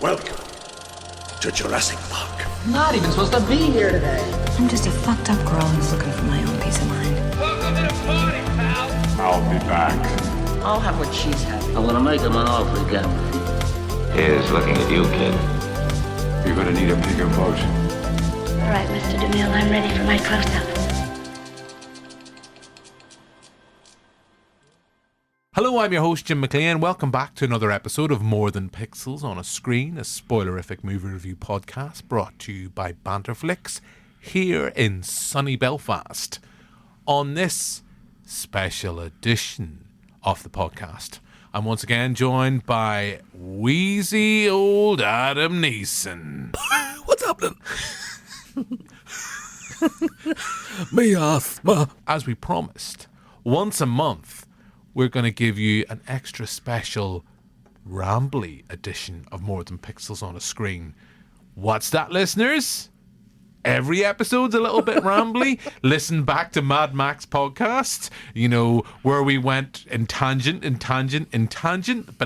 Welcome to Jurassic Park. I'm not even supposed to be here today. I'm just a fucked up girl who's looking for my own peace of mind. Welcome to the party, pal. I'll be back. I'll have what she's having. I'm gonna make him an offer again. Here's looking at you, kid. You're gonna need a bigger boat. All right, Mr. DeMille, I'm ready for my close-up. Hello, I'm your host, Jim McLean. Welcome back to another episode of More Than Pixels on a Screen, a spoilerific movie review podcast brought to you by Banterflix here in sunny Belfast. On this special edition of the podcast, I'm once again joined by wheezy old Adam Neeson. What's happening? Me asthma. As we promised, once a month, we're going to give you an extra special Ramble edition of More Than Pixels on a Screen. What's that, listeners? Every episode's a little bit rambly. Listen back to Mad Max podcast, you know, where we went in tangent. But a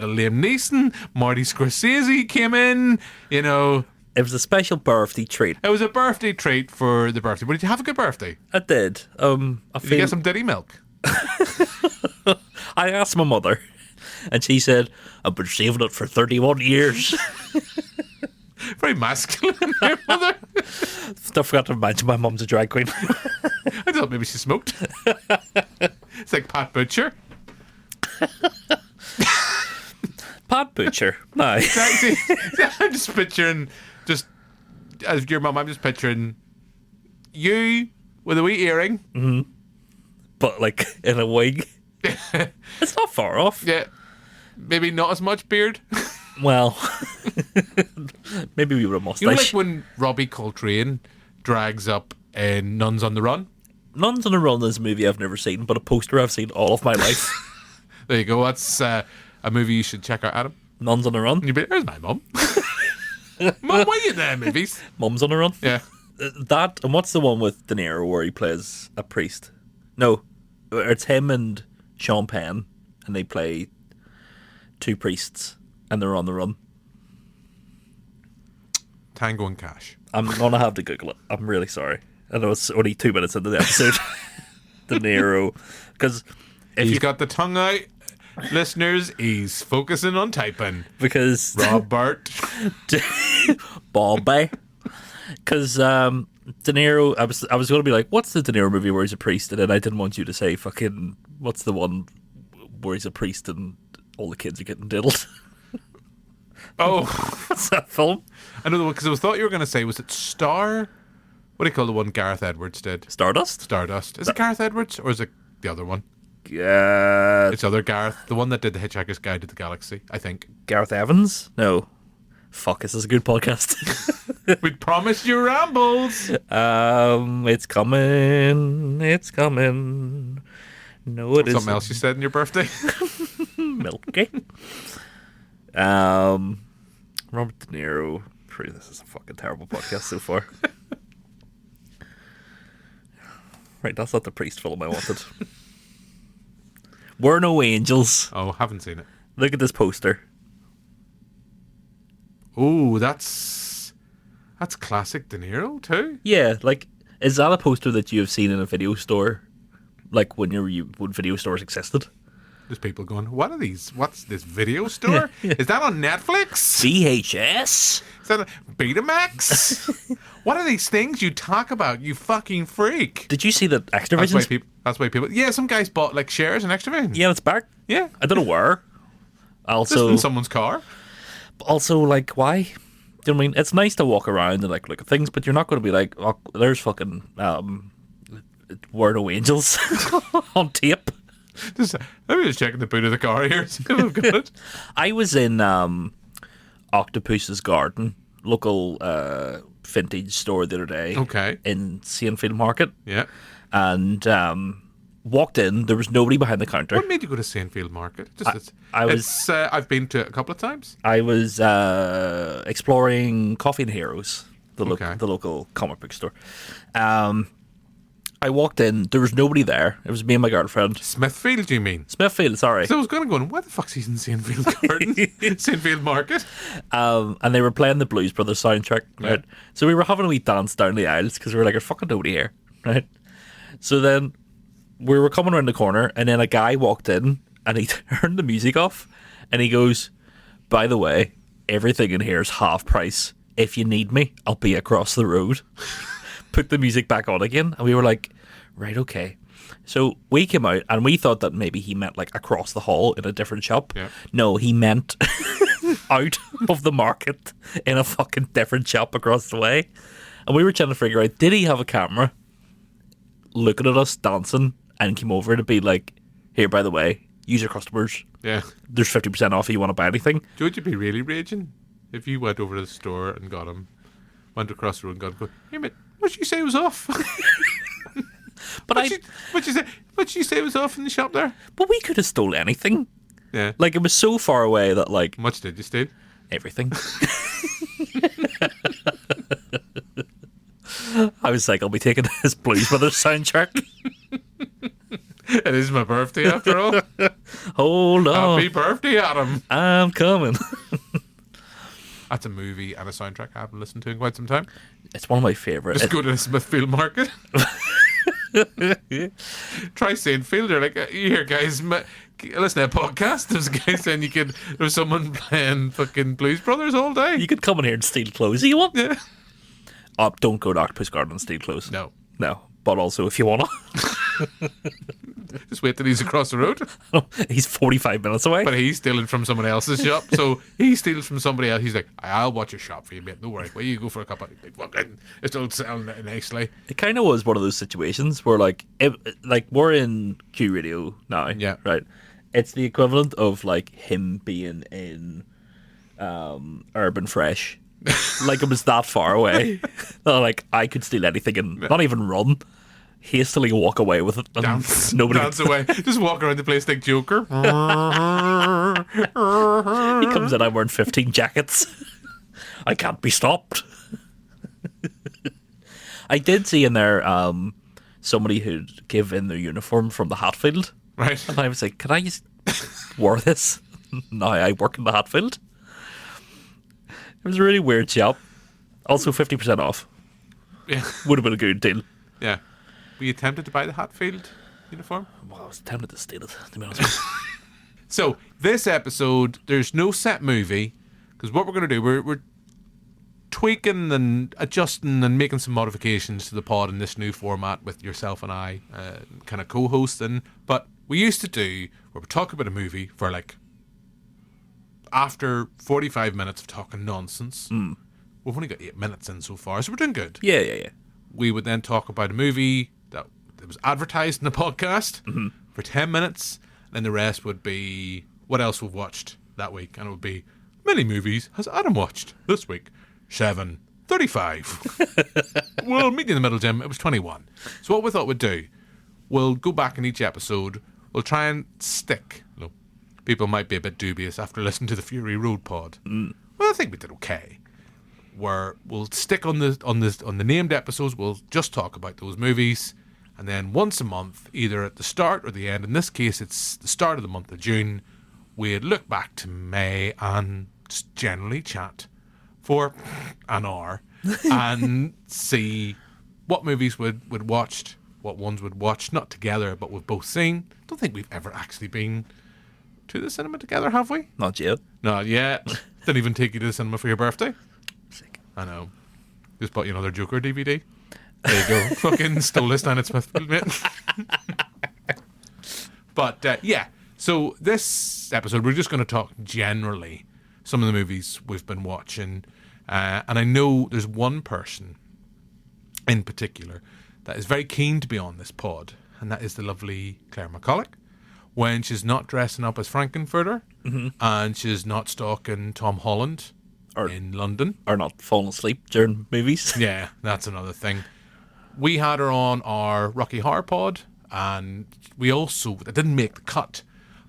Liam Neeson, Marty Scorsese came in, you know. It was a special birthday treat. It was a birthday treat for the birthday. But did you have a good birthday? I did. Did you get some Diddy milk? I asked my mother, and she said, I've been saving it for 31 years. Very masculine, your mother. I forgot to mention my mum's a drag queen. I thought maybe she smoked. It's like Pat Butcher. Pat Butcher. No. See, I'm just picturing, as your mum, I'm just picturing you with a wee earring. Mm-hmm. But like in a wig. It's not far off. Yeah. Maybe not as much beard. Well, maybe we would have mustache. You know, like when Robbie Coltrane drags up in Nuns on the Run? Nuns on the Run is a movie I've never seen, but a poster I've seen all of my life. There you go. That's a movie you should check out, Adam. Nuns on the Run? You'd be, there's my mum. Mum, why are you there, movies? Mums on the Run? Yeah. That, and what's the one with De Niro where he plays a priest? No, it's him and Sean Penn, and they play two priests, and they're on the run. Tango and Cash. I'm going to have to Google it. I'm really sorry. I know it's only 2 minutes into the episode. De Niro. Because he's got the tongue out. Listeners, he's focusing on typing. Because Robert. Bombay. Because De Niro, I was going to be like, what's the De Niro movie where he's a priest? And then I didn't want you to say fucking, what's the one where he's a priest and all the kids are getting diddled? Oh. What's that film? I know the one, because I thought you were going to say, was it Star? What do you call the one Gareth Edwards did? Stardust? Stardust. Is it Gareth Edwards, or is it the other one? Yeah. It's other Gareth. The one that did The Hitchhiker's Guide to the Galaxy, I think. Gareth Evans? No. Fuck, this is a good podcast. We promised you rambles. It's coming. It's coming. No, it isn't. Something else you said in your birthday? Milky. Robert De Niro. This is a fucking terrible podcast so far. Right, that's not the priest film I wanted. We're No Angels. Oh, haven't seen it. Look at this poster. Oh, that's classic De Niro too. Yeah, like, is that a poster that you have seen in a video store? Like when when video stores existed? There's people going, what are these? What's this video store? Is that on Netflix? VHS? Is that a Betamax? What are these things you talk about, you fucking freak? Did you see that Extravision? That's why people. Yeah, some guys bought like shares in Extravision. Yeah, it's back. Yeah, I don't know where. Also, just in someone's car. Also, like, why? Do you know what I mean? It's nice to walk around and like look at things, but you're not going to be like, oh, there's fucking Word of Angels on tape. Let me just check the boot of the car here. See if I've got it. I was in Octopus's Garden, local vintage store the other day. Okay. In Saintfield Market. Yeah. And walked in. There was nobody behind the counter. What made you go to Saintfield Market? I've been to it a couple of times. I was exploring Coffee and Heroes, the local comic book store. I walked in. There was nobody there. It was me and my girlfriend. Smithfield, you mean? Smithfield, sorry. So I was going, why the fuck's he in Saintfield Garden? Saintfield Market? And they were playing the Blues Brothers soundtrack, right? Yeah. So we were having a wee dance down the aisles because we were like, there's fucking nobody here, right? So then we were coming around the corner, and then a guy walked in, and he turned the music off, and he goes, by the way, everything in here is half price. If you need me, I'll be across the road. Put the music back on again, and we were like, right, okay. So we came out, and we thought that maybe he meant like across the hall in a different shop. Yeah. No, he meant out of the market in a fucking different shop across the way. And we were trying to figure out, did he have a camera looking at us dancing and came over to be like, here, by the way, use your customers. Yeah. There's 50% off if you want to buy anything. Would you be really raging if you went over to the store and got him, went across the road and got him, go, hey mate, what did you say was off? But What did you say was off in the shop there? But we could have stole anything. Yeah. Like, it was so far away that, like, How much did you steal? everything. I was like, I'll be taking this Blues Brothers soundtrack. It is my birthday after all. Hold on. Happy birthday, Adam. I'm coming. That's a movie and a soundtrack I haven't listened to in quite some time. It's one of my favourites. Just go to the Smithfield Market. Try Saintfield. You're like, you hear guys, listen to a podcast. There's a guy saying there's someone playing fucking Blues Brothers all day. You could come in here and steal clothes if you want. Yeah. Don't go to Octopus Garden and steal clothes. No. No. But also, if you want to. Just wait till he's across the road. He's 45 minutes away. But he's stealing from someone else's shop. So he steals from somebody else. He's like, I'll watch your shop for you, mate. Don't worry. Where you go for a cup of fucking, it's all selling it nicely. It kind of was one of those situations where, like, we're in Q Radio now. Yeah. Right. It's the equivalent of, like, him being in Urban Fresh. Like, it was that far away. Like, I could steal anything and not even run. Hastily walk away with it. And Dance nobody away. Just walk around the place like Joker. He comes in, I'm wearing 15 jackets. I can't be stopped. I did see in there somebody who'd give in their uniform from the Hatfield. Right. And I was like, can I just wear this? Now I work in the Hatfield. It was a really weird shop. Also 50% off. Yeah. Would have been a good deal. Yeah. Were you tempted to buy the Hatfield uniform? Well, I was tempted to steal it, to be honest with you. So, this episode, there's no set movie, because what we're going to do, we're tweaking and adjusting and making some modifications to the pod in this new format with yourself and I kind of co-hosting. But we used to do, where we talk about a movie for like, after 45 minutes of talking nonsense, we've only got 8 minutes in so far, so we're doing good. Yeah. We would then talk about a movie that was advertised in the podcast for 10 minutes, and then the rest would be what else we've watched that week. And it would be, many movies has Adam watched this week? 7. 35. We'll meet you in the middle, Jim. It was 21. So what we thought we'd do, we'll go back in each episode, we'll try and stick. People might be a bit dubious after listening to the Fury Road pod. Well, I think we did okay. Where we'll stick on the named episodes. We'll just talk about those movies, and then once a month, either at the start or the end. In this case, it's the start of the month of June. We'd look back to May and just generally chat for an hour and see what movies we'd watched, what ones we'd watched, not together, but we've both seen. Don't think we've ever actually been to the cinema together, have we? Not yet. Not yet. Didn't even take you to the cinema for your birthday. Sick. I know. Just bought you another Joker DVD. There you go. Fucking stole this down at Smithfield, mate. But, yeah. So this episode, we're just going to talk generally some of the movies we've been watching. And I know there's one person in particular that is very keen to be on this pod, and that is the lovely Claire McCulloch. When she's not dressing up as Frankenfurter and she's not stalking Tom Holland in London. Or not falling asleep during movies. Yeah, that's another thing. We had her on our Rocky Horror pod, and we also, it didn't make the cut,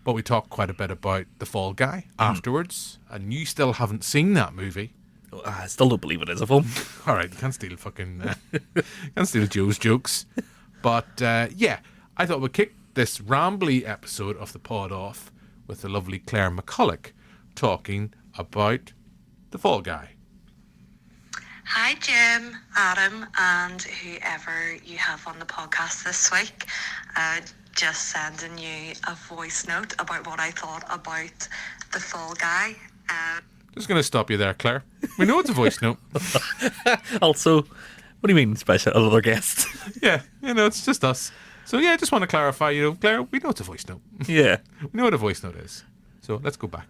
but we talked quite a bit about The Fall Guy afterwards, and you still haven't seen that movie. I still don't believe it is a film. All right, you can't steal fucking, can't steal Joe's jokes. But yeah, I thought we'd kick this rambly episode of the pod off with the lovely Claire McCulloch talking about The Fall Guy. Hi, Jim, Adam, and whoever you have on the podcast this week. Just sending you a voice note about what I thought about The Fall Guy. Just going to stop you there, Claire. We know it's a voice note. Also, what do you mean special another guest? Yeah, it's just us. So yeah, I just want to clarify, Claire, we know it's a voice note. Yeah. We know what a voice note is. So let's go back.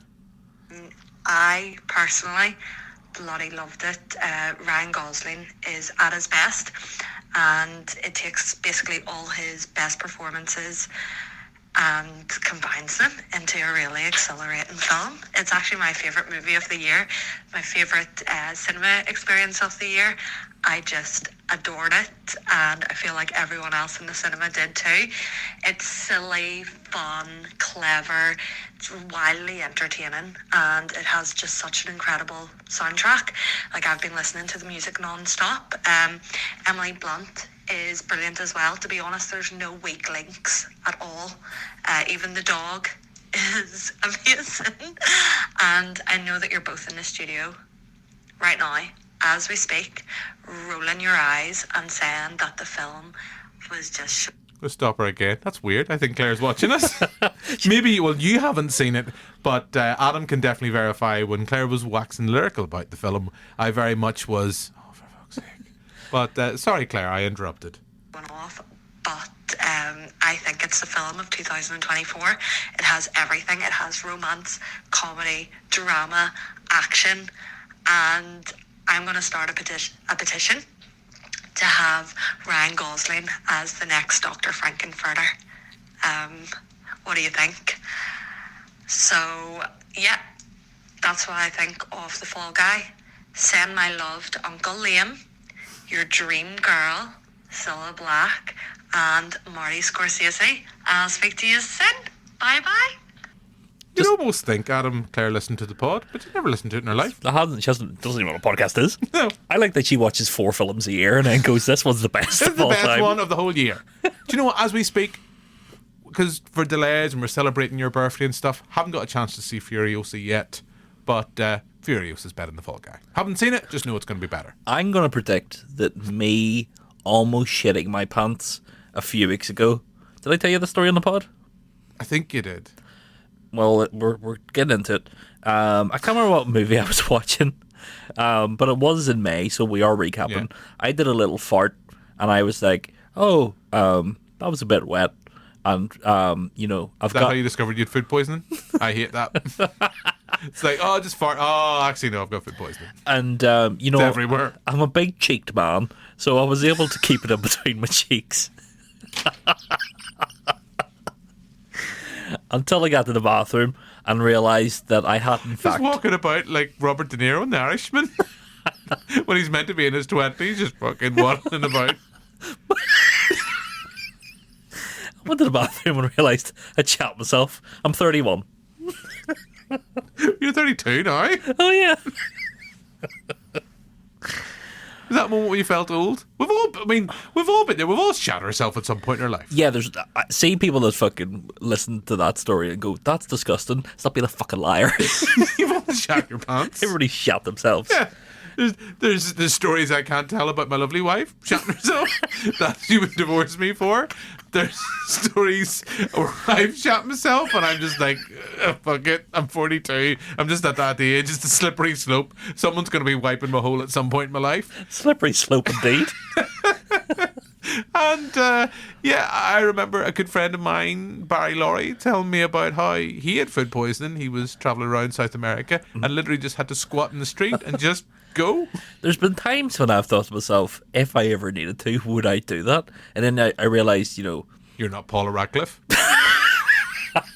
I personally bloody loved it. Ryan Gosling is at his best, and it takes basically all his best performances and combines them into a really exhilarating film. It's actually my favourite movie of the year, my favourite cinema experience of the year. I just adored it, and I feel like everyone else in the cinema did too. It's silly, fun, clever, it's wildly entertaining, and it has just such an incredible soundtrack. Like, I've been listening to the music non-stop. Emily Blunt is brilliant as well. To be honest, there's no weak links at all. Even the dog is amazing. And I know that you're both in the studio right now, as we speak, rolling your eyes and saying that the film was just... We'll stop her again. That's weird. I think Claire's watching us. Maybe, you haven't seen it, but Adam can definitely verify when Claire was waxing lyrical about the film, I very much was... Oh, for fuck's sake. But, sorry, Claire, I interrupted. Off, but I think it's the film of 2024. It has everything. It has romance, comedy, drama, action, and I'm going to start a petition to have Ryan Gosling as the next Dr. Frankenfurter. What do you think? So, yeah, that's what I think of The Fall Guy. Send my love to Uncle Liam, your dream girl, Cilla Black, and Marty Scorsese. I'll speak to you soon. Bye-bye. You'd almost think Adam Claire listened to the pod, but she never listened to it in her life. She doesn't even know what a podcast is. No. I like that she watches 4 films a year and then goes, this one's the best This is of the all best time. one of the whole year. Do you know what, as we speak, because for delays and we're celebrating your birthday and stuff, haven't got a chance to see Furiosa yet, but Furiosa's better than The Fall Guy. Haven't seen it, just know it's going to be better. I'm going to predict that me almost shitting my pants a few weeks ago. Did I tell you the story on the pod? I think you did. Well, we're getting into it. I can't remember what movie I was watching, but it was in May, so we are recapping. Yeah. I did a little fart, and I was like, "Oh, that was a bit wet," and I've Is that got. how you discovered you had food poisoning? I hate that. It's like, oh, just fart. Oh, actually, no, I've got food poisoning. And It's everywhere. I'm a big cheeked man, so I was able to keep it in between my cheeks. Until I got to the bathroom and realised that I had in Just fact walking about like Robert De Niro in The Irishman. When he's meant to be in his 20s, just fucking waddling about. I went to the bathroom and realised I'd shat myself. I'm 31. You're 32 now. Oh yeah. Is that a moment where you felt old? We've all been there. We've all shat ourselves at some point in our life. Yeah, there's I see people that fucking listen to that story and go, "That's disgusting." Stop being a fucking liar. You've all shat your pants. Everybody shat themselves. Yeah. There's stories I can't tell about my lovely wife shouting herself that she would divorce me for. There's stories where I've shot myself and I'm just like, fuck it, I'm 42. I'm just at that age. It's a slippery slope. Someone's going to be wiping my hole at some point in my life. Slippery slope indeed. And yeah, I remember a good friend of mine, Barry Laurie, telling me about how he had food poisoning. He was travelling around South America and literally just had to squat in the street and just go. There's been times when I've thought to myself, if I ever needed to, would I do that? And then I realised, You're not Paula Radcliffe.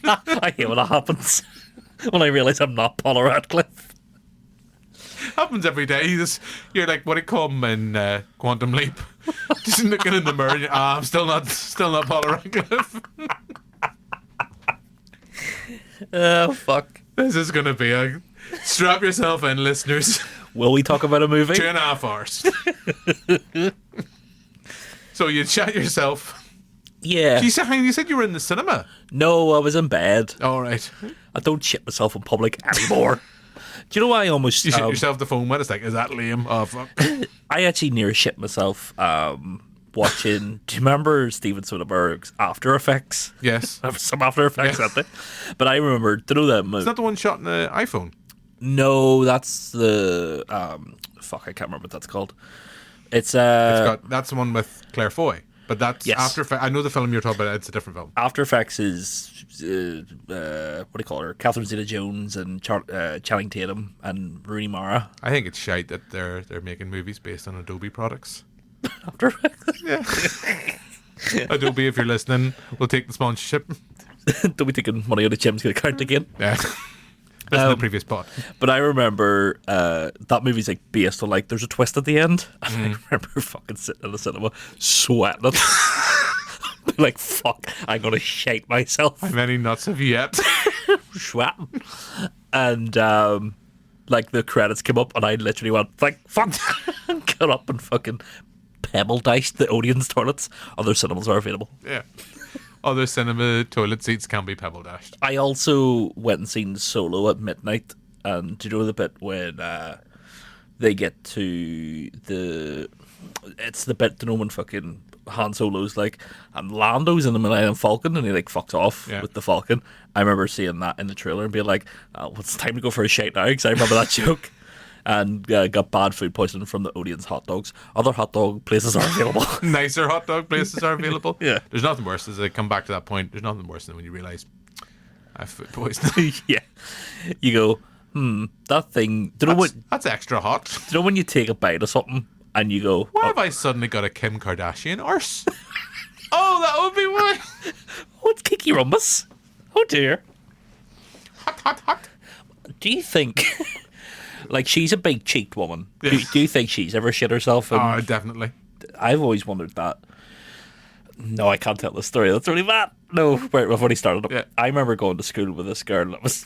I hate when that happens. When I realise I'm not Paula Radcliffe. Happens every day. You're like, what do you call him in Quantum Leap? Just looking in the mirror. I'm still not Paula Radcliffe. Oh, fuck. This is going to be a... Strap yourself in, listeners. Will we talk about a movie? 2.5 hours. So you chat yourself Yeah. You said you were in the cinema. No, I was in bed. All right. I don't shit myself in public anymore. Do you know why I almost... You shit yourself the phone with? It's like, is that lame? Oh, fuck. I actually near shit myself watching... Do you remember Steven Soderbergh's After Effects? Yes. Some After Effects, aren't they? But I remember... Do you know that movie? Is that the one shot in the iPhone? No, that's the... fuck, I can't remember what that's called. It's that's the one with Claire Foy. But that's Yes. After Effects. I know the film you're talking about. It's a different film. After Effects is what do you call her? Catherine Zeta-Jones and Channing Tatum and Rooney Mara. I think it's shite that they're making movies based on Adobe products. After Effects. Yeah. Adobe, if you're listening, we'll take the sponsorship. Don't be taking money out of Jim's account again. Yeah. Listen to the previous pod. But I remember that movie's like based on like there's a twist at the end. And I remember fucking sitting in the cinema sweating it. Like, fuck, I'm gonna shite myself. How many nuts have you yet? Sweating. And like the credits came up and I literally went like fuck and got up and fucking pebble diced the audience toilets. Other cinemas are available. Yeah. Other cinema toilet seats can be pebble dashed. I also went and seen Solo at midnight, and do you know the bit when they get to it's the bit, you know, when fucking Han Solo's like, and Lando's in the Millennium Falcon, and he like fucks off with the Falcon. I remember seeing that in the trailer and being like, oh, it's time to go for a shite now, because I remember that joke. And got bad food poisoning from the Odeon's hot dogs. Other hot dog places are available. Nicer hot dog places are available. Yeah. There's nothing worse, as I come back to that point, there's nothing worse than when you realise I have food poisoning. Yeah. You go, that thing. Do you know what? That's extra hot. Do you know when you take a bite of something and you go, Why have I suddenly got a Kim Kardashian arse? Oh, that would be why. oh, it's Kiki Rumbus. Oh dear. Hot, hot, hot. Do you think, like, she's a big cheeked woman? Yeah. Do you think she's ever shit herself? Oh, definitely. I've always wondered that. No, I can't tell the story. That's really bad. No, wait, I've already started. Yeah. I remember going to school with this girl that was.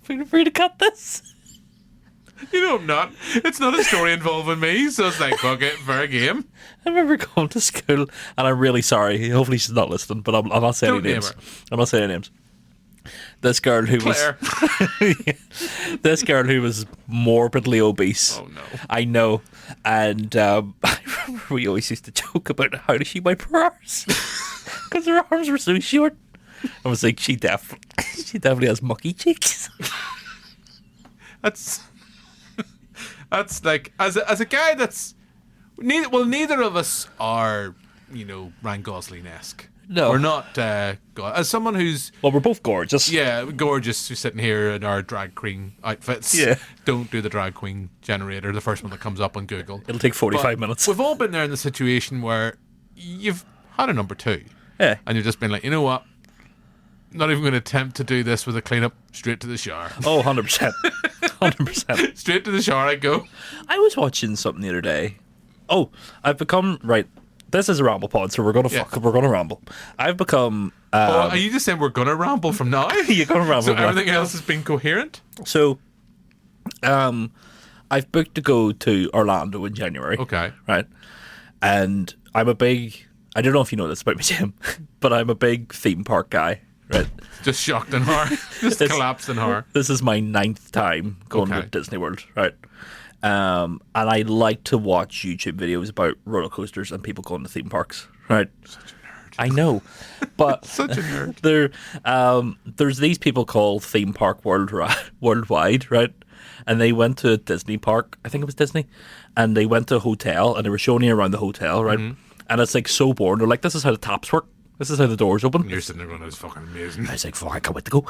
Feel free to cut this. You know I'm not. It's not a story involving me, so it's like, fuck it, fair game. I remember going to school, and I'm really sorry. Hopefully she's not listening, but I'm not saying Don't any name names. her. I'm not saying any names. This girl who Claire. this girl who was morbidly obese. Oh, no. I know. And I remember we always used to joke about how does she wipe her arms because her arms were so short. I was like, she definitely has mucky cheeks. That's like, as a guy that's neither of us are, you know, Ryan Gosling-esque. No. We're not, as someone who's, Well, we're both gorgeous. yeah, gorgeous, who's sitting here in our drag queen outfits. Yeah. Don't do the drag queen generator, the first one that comes up on Google. It'll take 45 But minutes. We've all been there in the situation where you've had a number two. Yeah. And you've just been like, you know what? Not even going to attempt to do this with a clean up, straight to the shower. Oh, 100%. 100%. Straight to the shower I go. I was watching something the other day. Oh, I've become, right, this is a ramble pod, so we're going to we're going to ramble. I've become... Are you just saying we're going to ramble from now? You're going to ramble. So everything else has been coherent? So, I've booked to go to Orlando in January. Okay. Right. And I'm a big... I don't know if you know this about me, Jim, but I'm a big theme park guy. Right. Just shocked in horror. Just collapsed in horror. This is my 9th time going to Disney World, right? And I like to watch YouTube videos about roller coasters and people going to theme parks, right? Such a nerd. I know, but Such a nerd. there's these people called Theme Park Worldwide, right? And they went to a Disney park, I think it was Disney, and they went to a hotel and they were showing you around the hotel, right? Mm-hmm. And it's like so boring. They're like, this is how the taps work. This is how the doors open. And you're sitting there going, that's fucking amazing. I was like, fuck, I can't wait to go.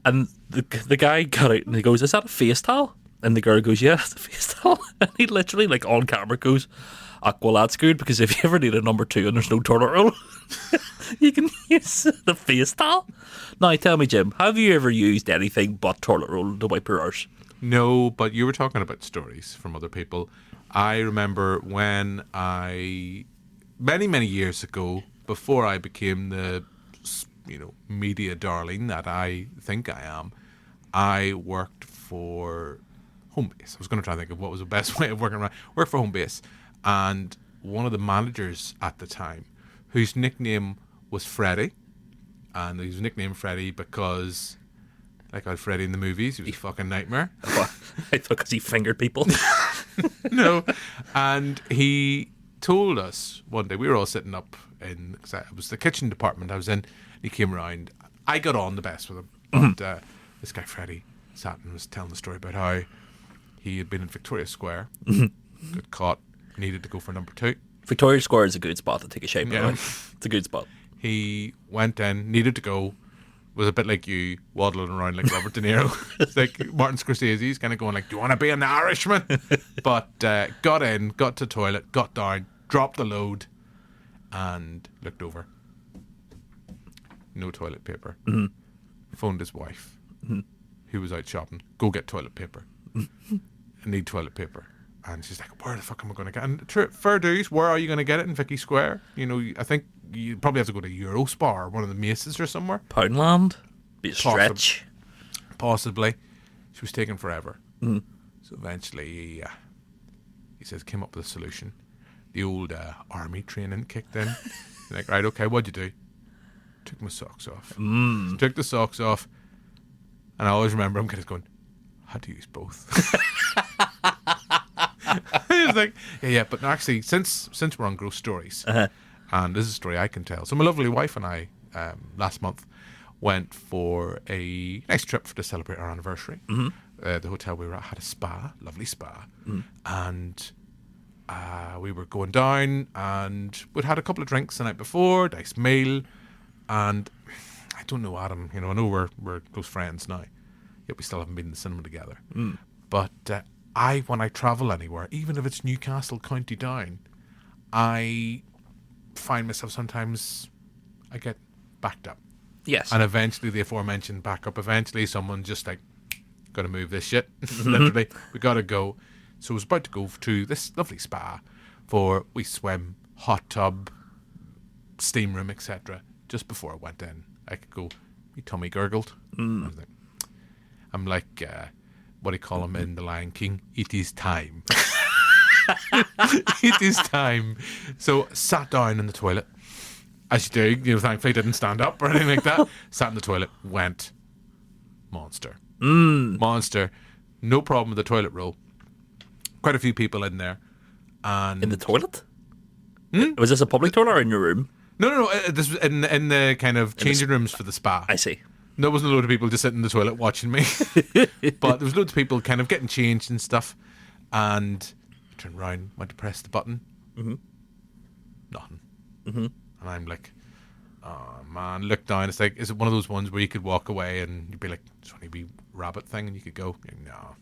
And the guy got out and he goes, is that a face towel? And the girl goes, yeah, it's a face towel. And he literally, like, on camera goes, well, that's good, because if you ever need a number 2 and there's no toilet roll, you can use the face towel. Now, tell me, Jim, have you ever used anything but toilet roll to wipe your arse? No, but you were talking about stories from other people. I remember when many, many years ago, before I became the, you know, media darling that I think I am, I worked for Homebase. I was going to try and think of what was the best way of working around. Worked for Homebase, and one of the managers at the time, whose nickname was Freddy, and he was nicknamed Freddy because, like how Freddy in the movies, he was a fucking nightmare. I thought because he fingered people. No, and he told us one day, we were all sitting up in, cause it was the kitchen department I was in. He came around. I got on the best with him, but this guy Freddy sat and was telling the story about how he had been in Victoria Square, got caught, needed to go for number 2. Victoria Square is a good spot to take a shape. Yeah. It's a good spot. He went in, needed to go, was a bit like you, waddling around like Robert De Niro. It's like Martin Scorsese's kind of going like, do you want to be an Irishman? But got in, got to the toilet, got down, dropped the load, and looked over. No toilet paper. Phoned his wife, who was out shopping. Go get toilet paper. I need toilet paper. And she's like, where the fuck am I going to get it? And fair dues, where are you going to get it in Vicky Square? You know, I think you probably have to go to Eurospar or one of the Maces or somewhere. Poundland? Be a stretch. Possibly. She was taking forever. So eventually, he says, came up with a solution. The old army training kicked in. Like, right, okay, what'd you do? Took my socks off. Took the socks off. And I always remember him kind of going, had to use both. He was like, yeah, but no, actually, since we're on gross stories, and this is a story I can tell. So my lovely wife and I, last month, went for a nice trip to celebrate our anniversary. The hotel we were at had a spa, lovely spa, and we were going down, and we'd had a couple of drinks the night before, nice meal, and I don't know Adam, you know, I know we're close friends now, yet we still haven't been in the cinema together. But when I travel anywhere, even if it's Newcastle County Down, I find myself sometimes I get backed up. Yes. And eventually the aforementioned back up, eventually someone just like, gotta move this shit. Literally, we gotta go. So I was about to go to this lovely spa for we swim, hot tub, steam room, etc. Just before I went in, I could go, my tummy gurgled. I'm like, what do you call him in The Lion King? It is time. It is time. So sat down in the toilet, as you do. You know, thankfully didn't stand up or anything like that. Sat in the toilet, went monster. Monster. No problem with the toilet roll. Quite a few people in there. And in the toilet? Was this a public toilet or in your room? No. This was in the kind of changing rooms for the spa. I see. There wasn't a load of people just sitting in the toilet watching me. But there was loads of people kind of getting changed and stuff. And I turned around, went to press the button. Nothing. And I'm like, oh man, look down. It's like, is it one of those ones where you could walk away and you'd be like, it's only a wee rabbit thing and you could go?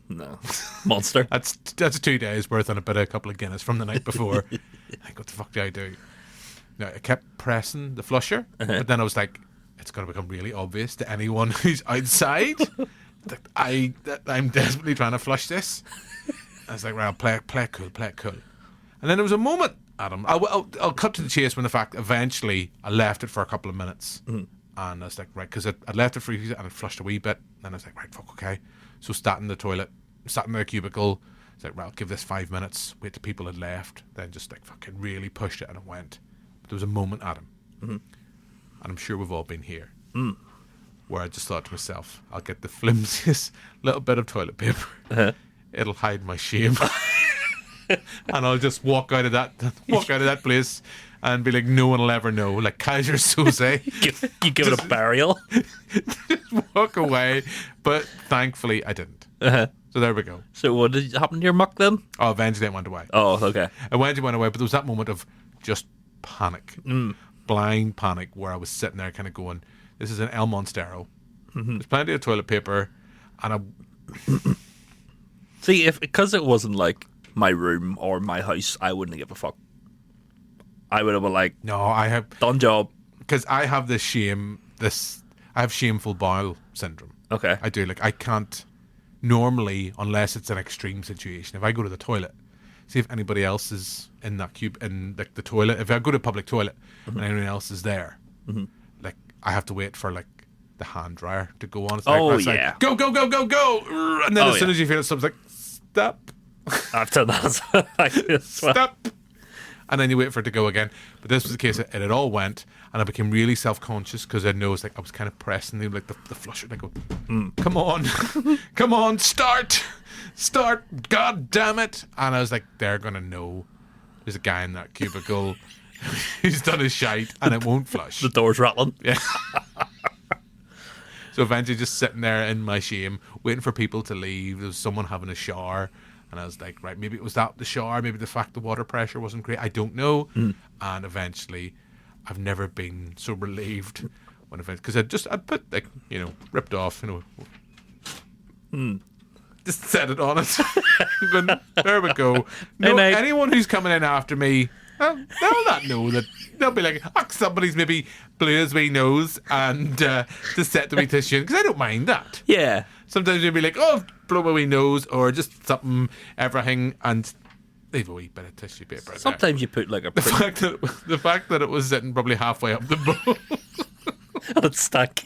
No. Monster. That's 2 days worth and a couple of Guinness from the night before. Like, what the fuck do I do? Now, I kept pressing the flusher, but then I was like, it's going to become really obvious to anyone who's outside that I'm desperately trying to flush this. I was like, right, play it cool. And then there was a moment, Adam, I'll cut to the chase when the fact eventually I left it for a couple of minutes. And I was like, right, because I left it for you and it flushed a wee bit. And I was like, right, fuck, okay. So sat in the toilet, sat in the cubicle. It's like, right, I'll give this 5 minutes, wait till people had left. Then just like fucking really pushed it and it went. But there was a moment, Adam, and I'm sure we've all been here, where I just thought to myself, I'll get the flimsiest little bit of toilet paper. It'll hide my shame. And I'll just walk out of that place and be like, no one will ever know. Like Kaiser Soze. You give it a burial. Just walk away. But thankfully I didn't. So there we go. So what did happen to your muck then? Oh, eventually it went away. Oh, okay. Eventually went away, but there was that moment of just panic. Blind panic where I was sitting there kind of going, this is an El Monstero. There's plenty of toilet paper. And See, because it wasn't like my room or my house, I wouldn't give a fuck. I would have been like, no, I have done job. Because I have this shame, I have shameful bowel syndrome. Okay. I do. Like, I can't normally, unless it's an extreme situation, if I go to the toilet, see if anybody else is in that in like the toilet, if I go to a public toilet and anyone else is there, like, I have to wait for like the hand dryer to go on. It's like, yeah. Like, go. And then as soon as you feel it, someone's like, stop. I've done that as well. Stop. and then you wait for it to go again. But this was the case; it had all went, and I became really self-conscious because I noticed like I was kind of pressing the flusher, and I go, "Come on, come on, start, God damn it!" And I was like, "They're gonna know there's a guy in that cubicle who's done his shite, and it won't flush." The door's rattling. Yeah. So eventually just sitting there in my shame, waiting for people to leave. There was someone having a shower. And I was like, right, maybe it was the shower. Maybe the fact the water pressure wasn't great. I don't know. And eventually, I've never been so relieved because I'd put ripped off, just set it on it. Going, there we go. No, anyone who's coming in after me, they'll not know that. They'll be like, oh, somebody's maybe blew his wee nose and just set the wee tissue because I don't mind that. Yeah. Sometimes you'll be like, oh, blow my wee nose or just something, everything, and leave a wee bit of tissue paper. Sometimes you put like a... The fact that it was sitting probably halfway up the bowl. And it's stuck.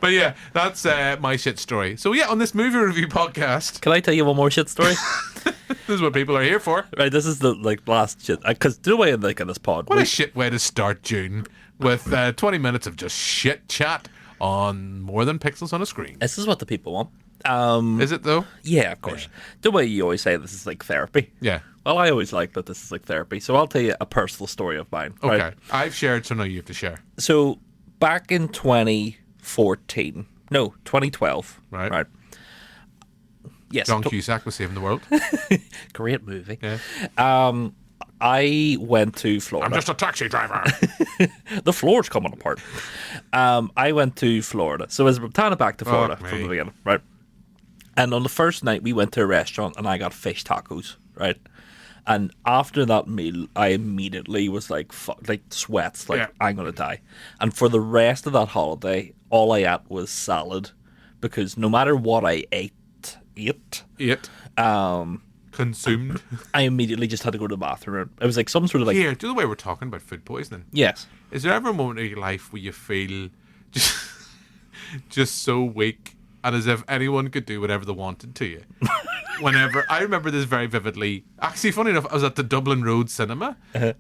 But yeah, that's my shit story. So yeah, on this movie review podcast... Can I tell you one more shit story? This is what people are here for. Right, this is the last shit. Because do the way I like in this pod. What a shit way to start June with 20 minutes of just shit chat on More Than Pixels on a Screen. This is what the people want. Is it though? Yeah, of course. Yeah. The way you always say this is like therapy. Yeah. Well, I always like that this is like therapy. So I'll tell you a personal story of mine. Okay. Right? I've shared, so now you have to share. So back in 2012. Right. Yes. John Cusack was saving the world. Great movie. Yeah. I went to Florida. I'm just a taxi driver. The floor's coming apart. I went to Florida. So as I'm tanning back to Florida from the beginning, right? And on the first night, we went to a restaurant and I got fish tacos, right? And after that meal, I immediately was like sweats, I'm going to die. And for the rest of that holiday, all I ate was salad because no matter what I ate, consumed. I immediately just had to go to the bathroom. It was like some sort of like... Here, do the way we're talking about food poisoning. Yes. Is there ever a moment in your life where you feel just so weak and as if anyone could do whatever they wanted to you? Whenever... I remember this very vividly. Actually, funny enough, I was at the Dublin Road Cinema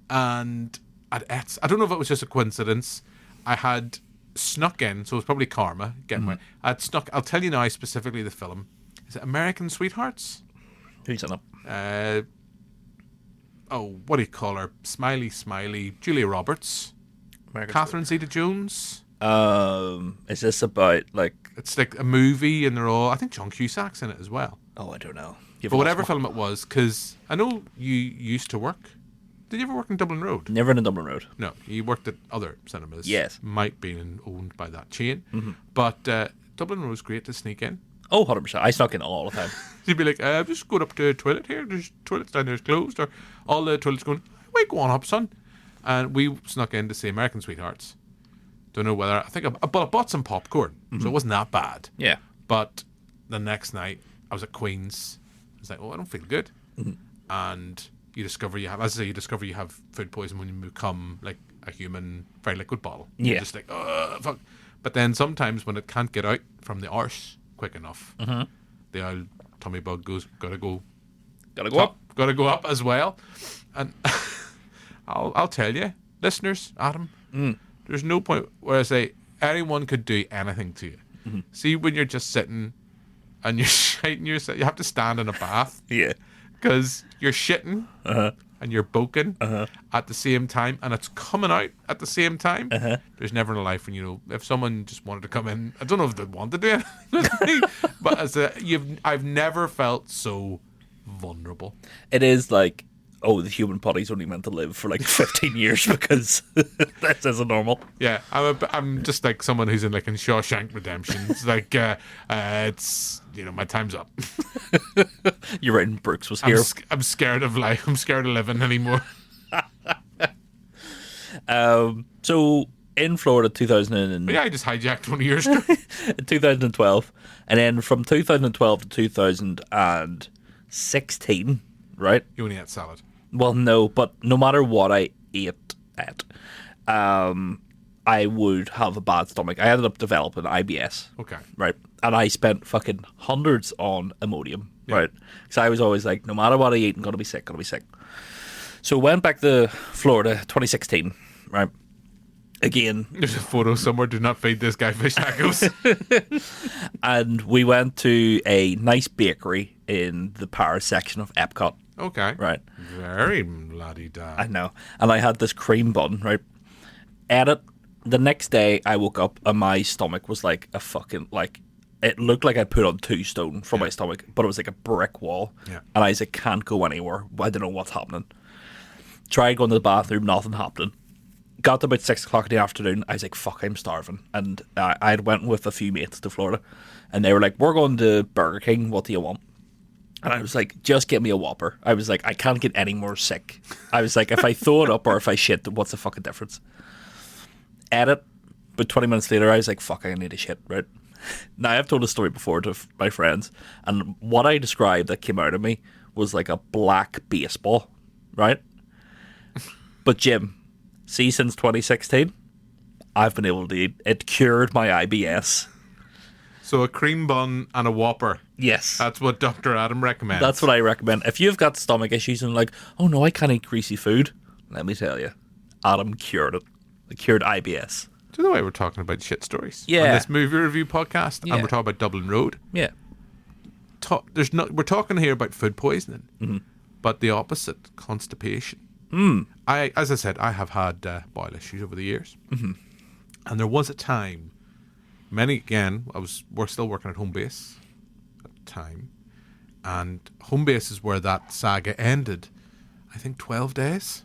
and I don't know if it was just a coincidence. I had snuck in, so it was probably karma. I'd snuck... I'll tell you now specifically the film. Is it American Sweethearts? Who's in it? What do you call her? Smiley, Julia Roberts, Catherine Zeta-Jones. Is this about like? It's like a movie, and they're all. I think John Cusack's in it as well. Oh, I don't know. But whatever film it was, because I know you used to work. Did you ever work in Dublin Road? Never in Dublin Road. No, you worked at other cinemas. Yes, might be owned by that chain. Mm-hmm. But Dublin Road's great to sneak in. Oh, 100%. I snuck in all the time. You'd be like, I've just going up to the toilet here. There's toilets down there closed. Or all the toilets going, wait, go on up, son. And we snuck in to see American Sweethearts. Don't know whether, I think I bought some popcorn. So it wasn't that bad. Yeah. But the next night, I was at Queen's. I was like, I don't feel good. And you discover you have food poisoning when you become like a human, very liquid bottle. Yeah. You're just like, fuck. But then sometimes when it can't get out from the arse quick enough, the old tummy bug goes, gotta go up as well. And I'll tell you, listeners, Adam, there's no point where I say anyone could do anything to you. See, when you're just sitting and you're shitting yourself, you have to stand in a bath. Yeah. Because you're shitting and you're boking at the same time, and it's coming out at the same time. There's never in a life when, if someone just wanted to come in, I don't know if they'd want to do anything with me, but I've never felt so vulnerable. It is like, the human body's only meant to live for like 15 years because this isn't normal. Yeah, I'm just like someone who's in Shawshank Redemption. It's like, it's, my time's up. You're right, Brooks was here. I'm scared of life. I'm scared of living anymore. So in Florida, 2000 I just hijacked one of yours. 2012, and then from 2012 to 2016, right? You only ate salad. Well, no, but no matter what I ate I would have a bad stomach. I ended up developing IBS. Okay. Right. And I spent fucking hundreds on Imodium. Yeah. Right. Because I was always like, no matter what I eat, I'm going to be sick, So went back to Florida, 2016, right? Again, There's a photo somewhere. Do not feed this guy fish tacos. and we went to a nice bakery in the Paris section of Epcot. Okay. Right. Very la-di-da. I know. And I had this cream bun, right? Ate it. The next day, I woke up and my stomach was like a fucking, like, it looked like I'd put on 2 stone from my stomach, but it was like a brick wall. Yeah. And I was like, can't go anywhere. I don't know what's happening. Tried going to the bathroom, nothing happening. Got to about 6 o'clock in the afternoon. I was like, fuck, I'm starving. And I went with a few mates to Florida. And they were like, we're going to Burger King. What do you want? And I was like, just get me a Whopper. I was like, I can't get any more sick. I was like, if I throw it up or if I shit, what's the fucking difference? Ate it. But 20 minutes later, I was like, fuck, I need a shit, right? Now, I've told a story before to my friends. And what I described that came out of me was like a black baseball, right? But Jim, see, since 2016, I've been able to eat. It cured my IBS. So a cream bun and a Whopper. Yes. That's what Dr. Adam recommends. That's what I recommend. If you've got stomach issues and like, oh no, I can't eat greasy food, let me tell you, Adam cured it. It cured IBS. Do you know why we're talking about shit stories? Yeah. On this movie review podcast, Yeah. and we're talking about Dublin Road. Yeah. We're talking here about food poisoning, but the opposite, constipation. As I said, I have had bowel issues over the years, and there was a time. We're still working at home base at the time, and home base is where that saga ended. I think 12 days.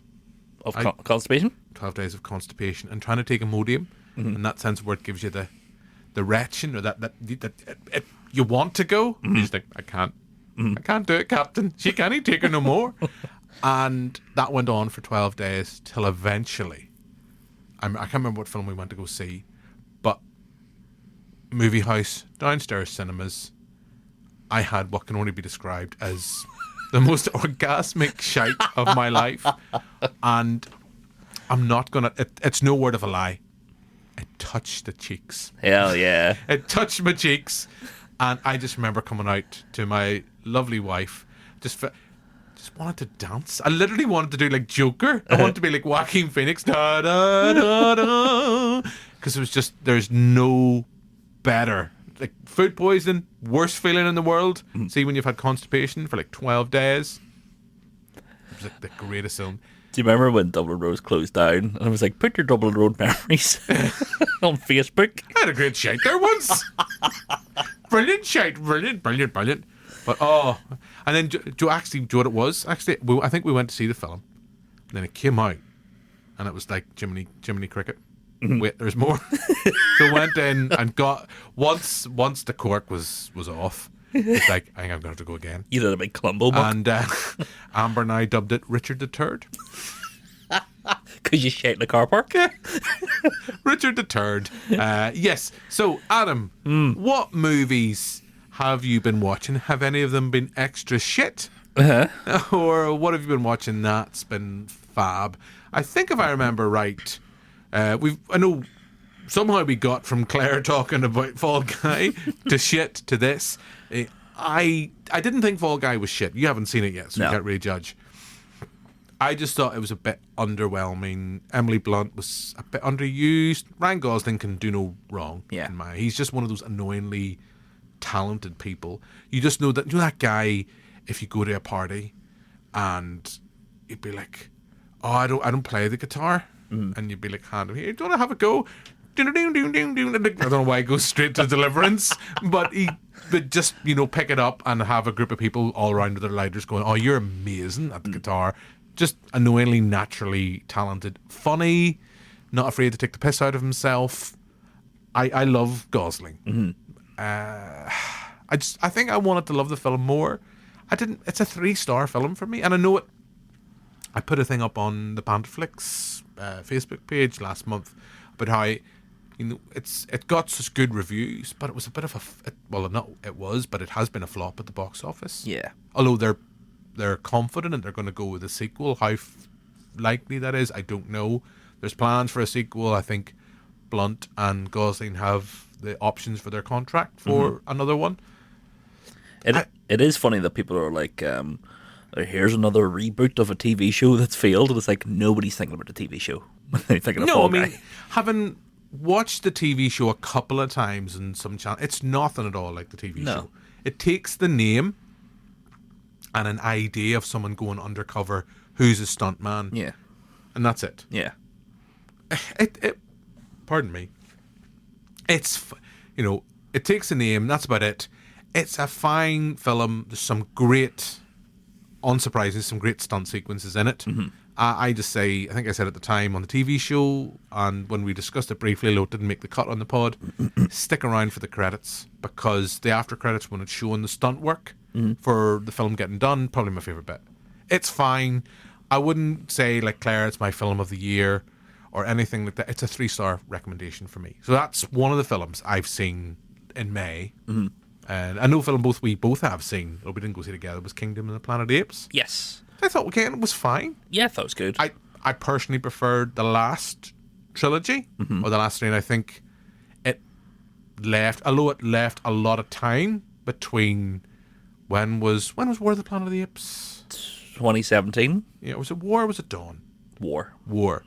Of constipation? 12 days of constipation and trying to take Imodium in that sense where it gives you the retching or that you want to go. You're just like, I can't do it, Captain. She can't take her no more. And that went on for 12 days till eventually, I can't remember what film we went to go see, but movie house, downstairs cinemas, I had what can only be described as the most orgasmic shite of my life. And I'm not gonna, it's no word of a lie. It touched the cheeks. Hell yeah. It touched my cheeks. And I just remember coming out to my lovely wife, just wanted to dance. I literally wanted to do like Joker. I wanted to be like Joaquin Phoenix. Da, da, da, da. Because it was just, there's no better. Like food poisoning, worst feeling in the world. See, when you've had constipation for like 12 days. It was like the greatest film. Do you remember when Dublin Road closed down? And I was like, put your Dublin Road memories on Facebook. I had a great shite there once. Brilliant shite. Brilliant. But and then do you know what it was? Actually, I think we went to see the film. And then it came out. And it was like Jiminy Cricket. Wait, there's more. So went in and got, once the cork was off, it's like, I think I'm going to have to go again. You did a big clumble book. And Amber and I dubbed it Richard the Turd. Because you shit in the car park? Richard the Turd. Yes. So, Adam, what movies have you been watching? Have any of them been extra shit? Or what have you been watching that's been fab? I think if I remember right, I know somehow we got from Claire talking about Fall Guy to shit to this. I didn't think Fall Guy was shit. You haven't seen it yet, so you can't really judge. I just thought it was a bit underwhelming. Emily Blunt was a bit underused. Ryan Gosling can do no wrong. Yeah. He's just one of those annoyingly talented people. You just know that, you know that guy, if you go to a party and you'd be like, oh, I don't play the guitar. And you'd be like, hand him here, do you want to have a go? I don't know why he goes straight to Deliverance, but just, pick it up and have a group of people all around with their lighters going, oh, you're amazing at the guitar. Just annoyingly, naturally talented. Funny, not afraid to take the piss out of himself. I love Gosling. I think I wanted to love the film more. I didn't. It's a 3-star film for me, and I know it. I put a thing up on the Pantaflix Facebook page last month about how it got such good reviews, but it was a bit of but it has been a flop at the box office. Yeah. Although they're confident and they're going to go with a sequel. How likely that is, I don't know. There's plans for a sequel. I think Blunt and Gosling have the options for their contract for another one. It is funny that people are like, here's another reboot of a TV show that's failed, and it's like nobody's thinking about the TV show. They're thinking of No, Fall I mean, Guy. having watched the TV show a couple of times in some channel, it's nothing at all like the TV No. show. It takes the name and an idea of someone going undercover who's a stuntman, Yeah, and that's it. yeah, It pardon me. It's, it takes a name. That's about it. It's a fine film. There's some great, unsurprising, some great stunt sequences in it. I just say, I think I said at the time on the TV show, and when we discussed it briefly, although it didn't make the cut on the pod, stick around for the credits, because the after credits, when it's showing the stunt work for the film getting done, probably my favourite bit. It's fine. I wouldn't say, like Claire, it's my film of the year or anything like that. It's a 3-star recommendation for me. So that's one of the films I've seen in May. And I know a film we both have seen, or we didn't go see together, was Kingdom of the Planet of the Apes. yes, I thought, okay, it was fine. yeah. I thought it was good. I personally preferred the last trilogy, or the last three, and I think although it left a lot of time between when was War of the Planet of the Apes? 2017 Yeah, was it War or was it Dawn? War. War.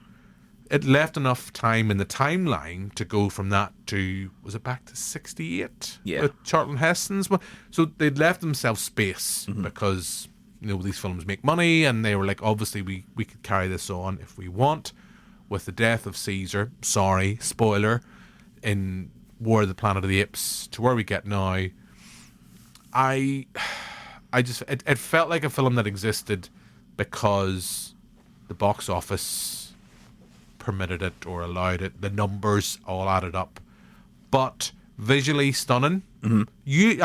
It left enough time in the timeline to go from that to, was it back to 68? Yeah. With Charlton Heston's. So they'd left themselves space because, these films make money, and they were like, obviously we could carry this on if we want. With the death of Caesar, sorry, spoiler, in War of the Planet of the Apes, to where we get now, I just, it felt like a film that existed because the box office permitted it or allowed it. The numbers all added up, but visually stunning. I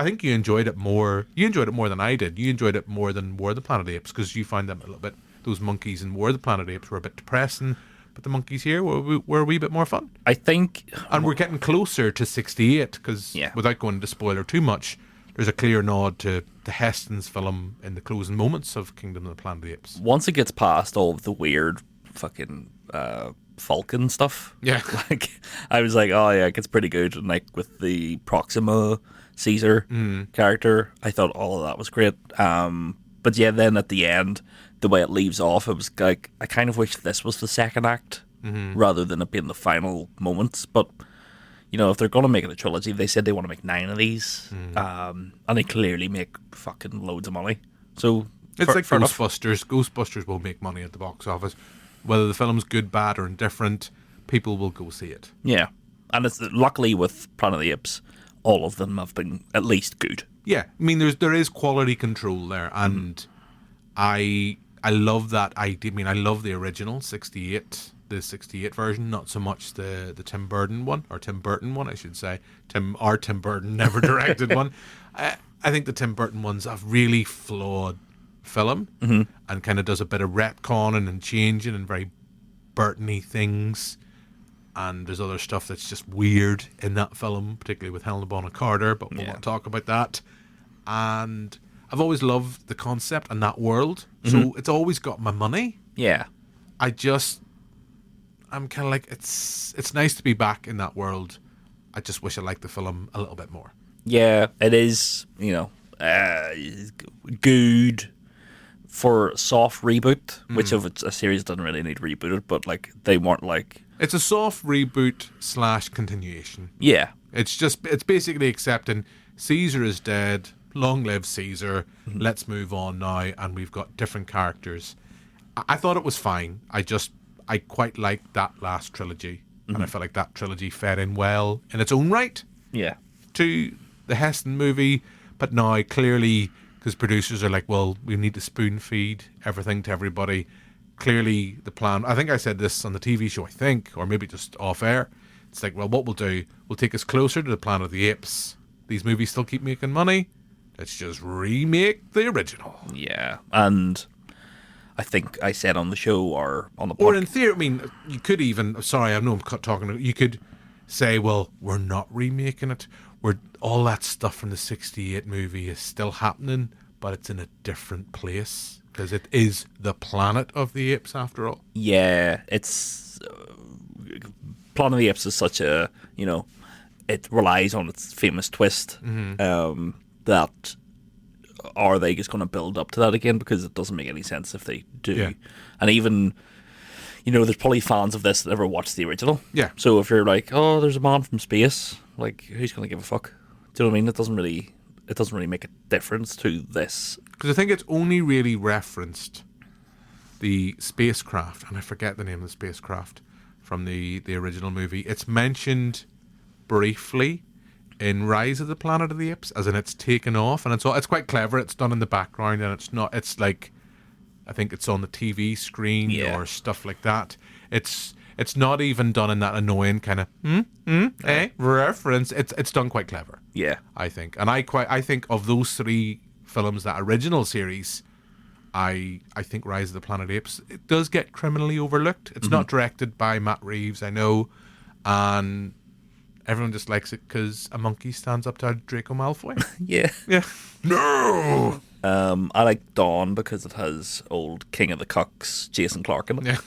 think you enjoyed it more. You enjoyed it more than I did. You enjoyed it more than War of the Planet of the Apes, because you found them a little bit. Those monkeys in War of the Planet of the Apes were a bit depressing, but the monkeys here were a wee bit more fun. I think, And we're getting closer to 68 because, Yeah. without going into spoiler too much, there's a clear nod to Heston's film in the closing moments of Kingdom of the Planet of the Apes. once it gets past all of the weird fucking Falcon stuff, Yeah. like I was like, oh yeah, it gets pretty good. And like with the Proxima Caesar character, I thought all of that was great. But yeah, then at the end, the way it leaves off, it was like, I kind of wish this was the second act rather than it being the final moments. But if they're going to make it a trilogy, they said they want to make 9 of these, and they clearly make fucking loads of money. So It's like fair enough. Ghostbusters. Ghostbusters will make money at the box office. Whether the film's good, bad, or indifferent, people will go see it. Yeah, and it's luckily with Planet of the Apes, all of them have been at least good. Yeah, I mean, there is quality control there, and I love that idea. I mean, I love the original 68, the 68 version, not so much the Tim Burton one, or Tim Burton one, I should say. Tim Burton never directed one. I think the Tim Burton one's a really flawed film, and kind of does a bit of retconning and changing and very Burton-y things. And there's other stuff that's just weird in that film, particularly with Helena Bonham Carter, but we'll not talk about that. And I've always loved the concept and that world, so it's always got my money. Yeah, I'm kind of like, it's nice to be back in that world. I just wish I liked the film a little bit more. yeah, it is. Good for a soft reboot, which of a series doesn't really need rebooted, but like they weren't like. It's a soft reboot / continuation. Yeah, It's basically accepting Caesar is dead, long live Caesar, let's move on now, and we've got different characters. I thought it was fine. I quite liked that last trilogy, and I felt like that trilogy fed in well in its own right yeah, to the Heston movie, but now clearly, because producers are like, well, we need to spoon feed everything to everybody. Clearly the plan, I think I said this on the TV show, or maybe just off air, it's like, well, what we'll do, we'll take us closer to the Planet of the Apes. These movies still keep making money, let's just remake the original. yeah, and I think I said on the show or on the Or podcast. in theory, I mean, you could even, sorry, I know I'm talking, you could say, well, we're not remaking it. All that stuff from the 68 movie is still happening, but it's in a different place, because it is the Planet of the Apes after all. Yeah, it's Planet of the Apes is such a it relies on its famous twist that are they just going to build up to that again? Because it doesn't make any sense if they do. Yeah. And even, there's probably fans of this that never watched the original. Yeah. So if you're like, oh, there's a man from space, like, who's going to give a fuck? Do you know what I mean? It doesn't really make a difference to this. Because I think it's only really referenced the spacecraft, and I forget the name of the spacecraft from the original movie. It's mentioned briefly in Rise of the Planet of the Apes, as in it's taken off, and it's quite clever. It's done in the background, and it's like, I think it's on the TV screen or stuff like that. It's not even done in that annoying kind of reference. It's done quite clever. Yeah, I think, and I think of those three films, that original series, I think Rise of the Planet of the Apes, it does get criminally overlooked. It's not directed by Matt Reeves, I know, and everyone just likes it because a monkey stands up to Draco Malfoy. yeah. No. I like Dawn because it has old King of the Cucks Jason Clarke in it.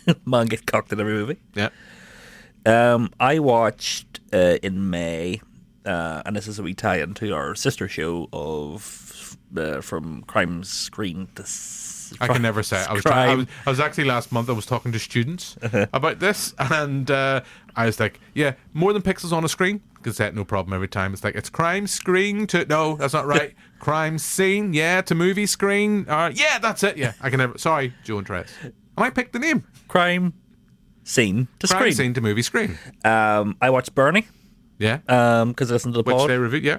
Yeah. Man get cocked in every movie. Yeah. I watched in May, and this is a wee tie into our sister show of from Crime Screen to I can never say it. I was actually last month I was talking to students about this, and I was like, yeah, more than pixels on a screen. Gazette, no problem every time. It's like, it's crime screen to, no, that's not right. Crime scene, yeah, to movie screen. Yeah, that's it. Yeah, I can never, sorry, Joe and Tress. And I picked the name. Crime scene to Crime screen. scene to movie screen. I watched Bernie. Yeah. Because I listened to the Which pod. they reviewed, yeah.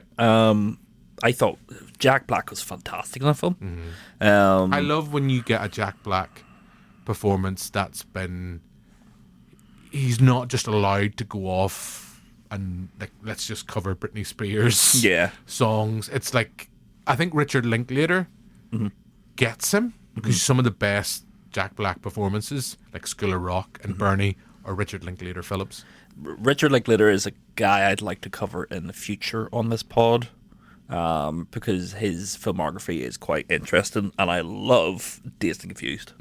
I thought Jack Black was fantastic in that film. I love when you get a Jack Black performance that's been, he's not just allowed to go off and like, let's just cover Britney Spears songs. It's like, I think Richard Linklater gets him because some of the best Jack Black performances, like School of Rock and Bernie, are Richard Linklater Phillips. Richard Linklater is a guy I'd like to cover in the future on this pod. Because his filmography is quite interesting, and I love Dazed and Confused.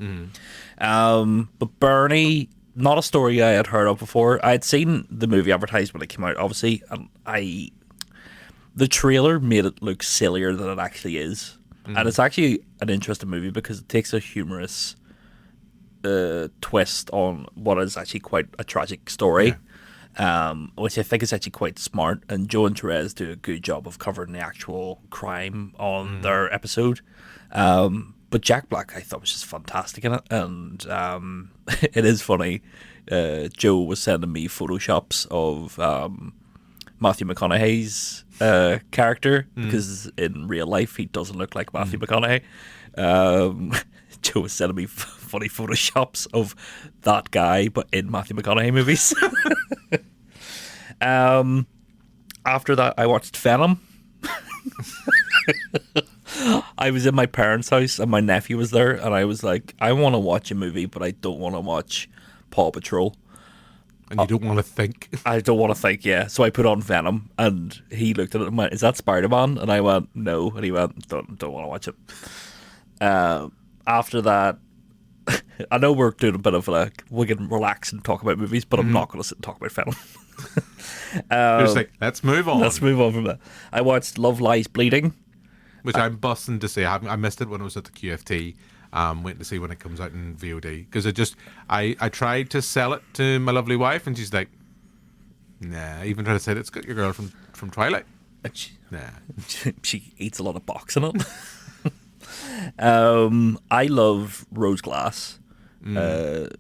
But Bernie, not a story I had heard of before. I had seen the movie advertised when it came out, obviously, and the trailer made it look sillier than it actually is. And it's actually an interesting movie because it takes a humorous twist on what is actually quite a tragic story. Yeah. Which I think is actually quite smart, and Joe and Therese do a good job of covering the actual crime on their episode. But Jack Black I thought was just fantastic in it, and it is funny. Joe was sending me photoshops of Matthew McConaughey's character because in real life he doesn't look like Matthew McConaughey. Joe was sending me funny photoshops of that guy, but in Matthew McConaughey movies. After that, I watched Venom. I was in my parents' house and my nephew was there, and I was like, I want to watch a movie, but I don't want to watch Paw Patrol. And you don't want to think. I don't want to think, yeah. So I put on Venom, and he looked at it and went, is that Spider-Man? And I went, no. And he went, don't want to watch it. After that, I know we're doing a bit of like, we can relax and talk about movies, but I'm not going to sit and talk about Venom. You're just like, let's move on. Let's move on from that. I watched Love Lies Bleeding. Which I'm busting to see. I missed it when I was at the QFT. Waiting to see when it comes out in VOD. Because I tried to sell it to my lovely wife, and she's like, nah. I even tried to say, it's got your girl from Twilight. Nah. She eats a lot of box in it. I love Rose Glass.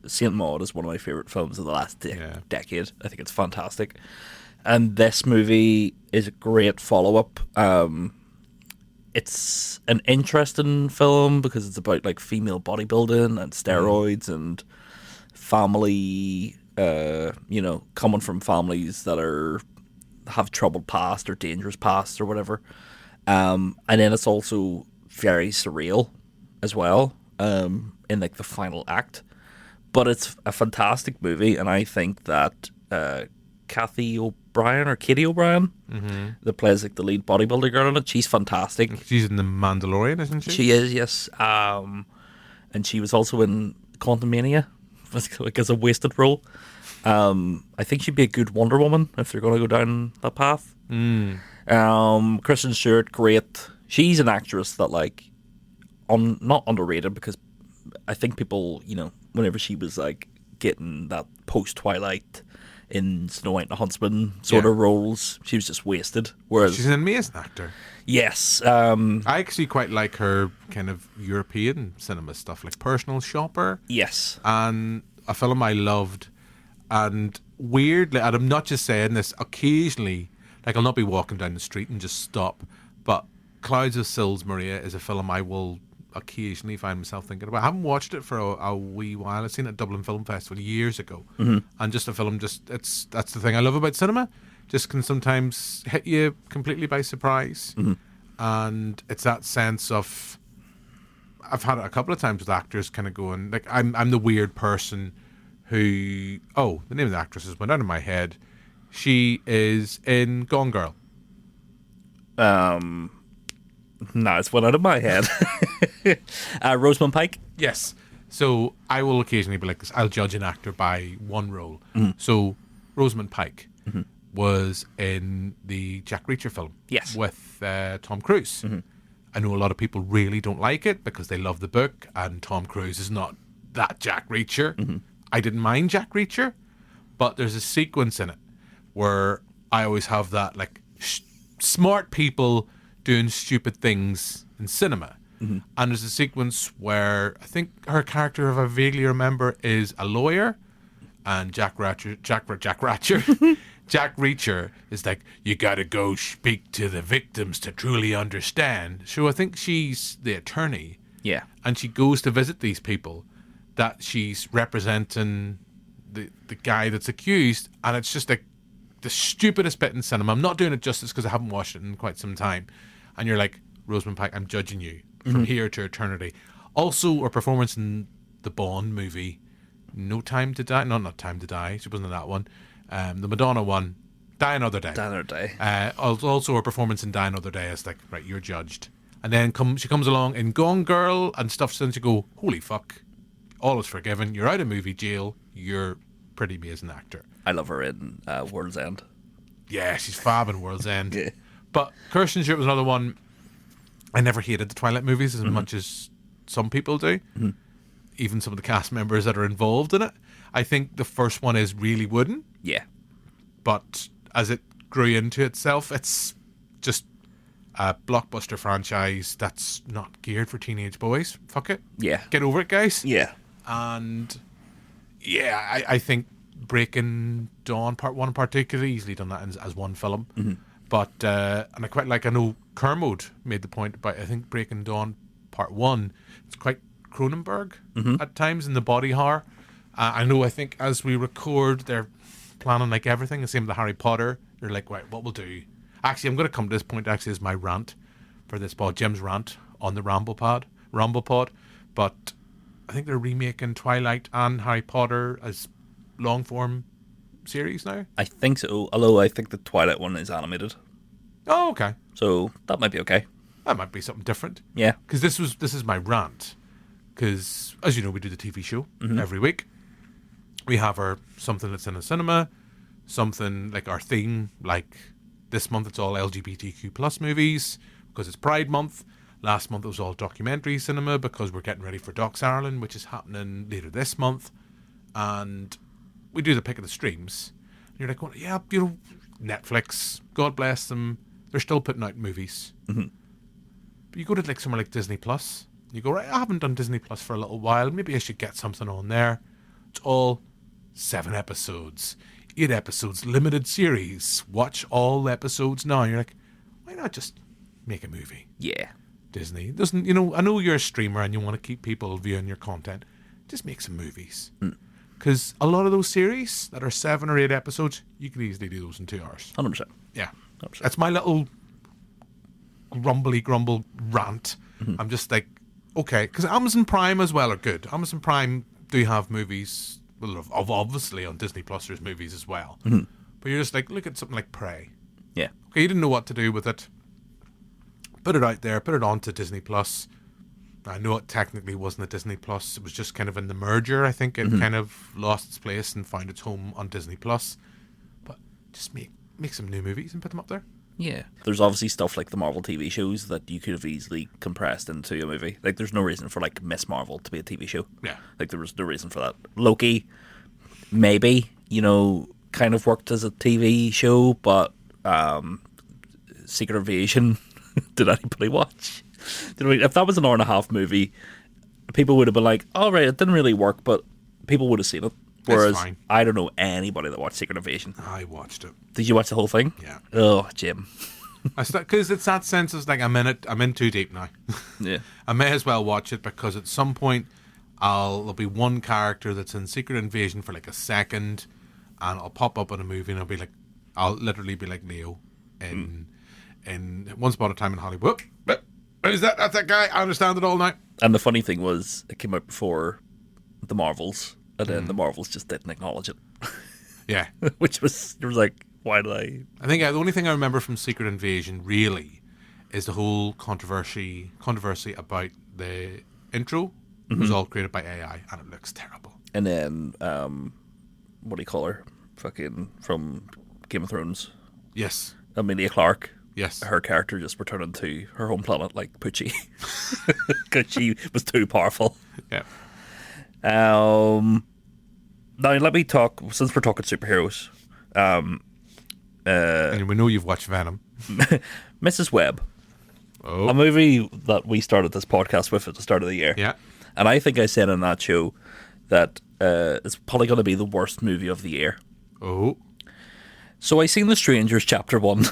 Saint Maud is one of my favourite films of the last decade. I think it's fantastic. And this movie is a great follow-up. It's an interesting film because it's about like female bodybuilding and steroids and family, coming from families that have troubled past or dangerous past or whatever. And then it's also very surreal as well, in like the final act. But it's a fantastic movie, and I think that Katie O'Brien that plays like the lead bodybuilder girl in it, she's fantastic. She's in The Mandalorian, isn't she? She is, yes. And she was also in Quantum Mania, like as a wasted role. I think she'd be a good Wonder Woman if they're going to go down that path. Kristen Stewart, great. She's an actress that, like, not underrated, because I think people, whenever she was, like, getting that post-Twilight in Snow White and the Huntsman sort of roles, she was just wasted. Whereas She's an amazing actor. yes, I actually quite like her kind of European cinema stuff, like Personal Shopper. yes, And a film I loved. And weirdly, and I'm not just saying this, occasionally, like I'll not be walking down the street and just stop, but Clouds of Sils Maria is a film I will occasionally find myself thinking about. I haven't watched it for a wee while. I've seen it at Dublin Film Festival years ago. And just a film, that's the thing I love about cinema. Just can sometimes hit you completely by surprise. And it's that sense of, I've had it a couple of times with actors kind of going, like, I'm the weird person who, the name of the actress has went out of my head. She is in Gone Girl. no, it's one out of my head. Rosamund Pike. Yes. So I will occasionally be like this. I'll judge an actor by one role. So Rosamund Pike was in the Jack Reacher film. Yes. With Tom Cruise. I know a lot of people really don't like it because they love the book, and Tom Cruise is not that Jack Reacher. I didn't mind Jack Reacher, but there's a sequence in it where I always have that, like, smart people doing stupid things in cinema. And there's a sequence where I think her character, if I vaguely remember, is a lawyer, and Jack Reacher is like, you gotta go speak to the victims to truly understand. So I think she's the attorney. Yeah. And she goes to visit these people that she's representing the guy that's accused, and it's just like the stupidest bit in cinema. I'm not doing it justice because I haven't watched it in quite some time. And you're like, Rosamund Pike, I'm judging you from here to eternity. Also, her performance in the Bond movie, No Time to Die. No, not Time to Die. She wasn't in that one. The Madonna one, Die Another Day. Die Another Day. Also, her performance in Die Another Day is like, right, you're judged. And then she comes along in Gone Girl and stuff, since you go, holy fuck, all is forgiven. You're out of movie jail. You're a pretty amazing actor. I love her in World's End. Yeah, she's fab in World's End. Yeah. But Kirsten Stewart was another one. I never hated the Twilight movies as much as some people do. Even some of the cast members that are involved in it. I think the first one is really wooden. Yeah. But as it grew into itself, it's just a blockbuster franchise that's not geared for teenage boys. Fuck it. Yeah. Get over it, guys. Yeah. And yeah, I think Breaking Dawn Part 1 in particular, easily done that as one film. But, and I quite like, I know Kermode made the point about, I think Breaking Dawn Part 1, it's quite Cronenberg at times in the body horror. I know, I think as we record, they're planning like everything, the same with the Harry Potter. They're like, right, what we'll do. Actually, I'm going to come to this point, actually, as my rant for this pod, Jim's rant on the Ramble pod. But I think they're remaking Twilight and Harry Potter as long-form series now. I think so, although I think the Twilight one is animated. Oh, okay. So that might be okay. That might be something different. Yeah. Because this is my rant. Because, as you know, we do the TV show every week. We have our something that's in a cinema, something like our theme, like this month it's all LGBTQ plus movies because it's Pride Month. Last month it was all documentary cinema because we're getting ready for Docs Ireland, which is happening later this month. And we do the pick of the streams. And you're like, well, yeah, Netflix, God bless them, they're still putting out movies. But you go to like somewhere like Disney Plus, you go, right, I haven't done Disney Plus for a little while, maybe I should get something on there. It's all 7 episodes, 8 episodes, limited series. Watch all episodes now. You're like, why not just make a movie? Yeah. Disney doesn't, I know you're a streamer and you want to keep people viewing your content. Just make some movies. Because a lot of those series that are 7 or 8 episodes, you could easily do those in 2 hours. 100%. Yeah. 100%. That's my little grumble rant. I'm just like, okay, because Amazon Prime as well are good. Amazon Prime do have movies. Well, obviously on Disney Plus there's movies as well. But you're just like, look at something like Prey. Yeah. Okay, you didn't know what to do with it. Put it out there. Put it onto Disney Plus. I know it technically wasn't a Disney Plus. It was just kind of in the merger. I think it kind of lost its place and found its home on Disney Plus. But just make some new movies and put them up there. Yeah. There's obviously stuff like the Marvel TV shows that you could have easily compressed into a movie. Like, there's no reason for, like, Miss Marvel to be a TV show. Yeah. Like, there was no reason for that. Loki, maybe, you know, kind of worked as a TV show, but Secret Invasion, did anybody watch? If that was an hour and a half movie, people would have been like, all right, it didn't really work, but people would have seen it. Whereas fine. I don't know anybody that watched Secret Invasion. I watched it. Did you watch the whole thing? Yeah. Oh, Jim. Because it's that sense of like, I'm in too deep now. Yeah. I may as well watch it because at some point there'll be one character that's in Secret Invasion for like a second, and I'll pop up in a movie and I'll literally be like Neo in Once Upon a Time in Hollywood. Who's that? That's that guy. I understand it all now. And the funny thing was, it came out before the Marvels, and then the Marvels just didn't acknowledge it. Yeah. Which was like, why did I? I think the only thing I remember from Secret Invasion really is the whole controversy about the intro. It was all created by AI, and it looks terrible. And then, what do you call her? Fucking from Game of Thrones. Yes. Amelia Clarke. Yes. Her character just returning to her home planet like Poochie. Because she was too powerful. Yeah. Now let me talk, since we're talking superheroes. And we know you've watched Venom. Mrs. Webb. Oh. A movie that we started this podcast with at the start of the year. Yeah. And I think I said on that show that it's probably going to be the worst movie of the year. Oh. So I seen The Strangers Chapter 1.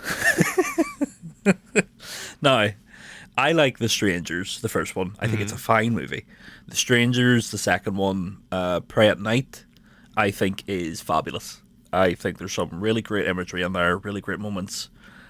Now, I like The Strangers, the first one. I think it's a fine movie. The Strangers, the second one, Pray at Night, I think is fabulous. I think there's some really great imagery in there, really great moments.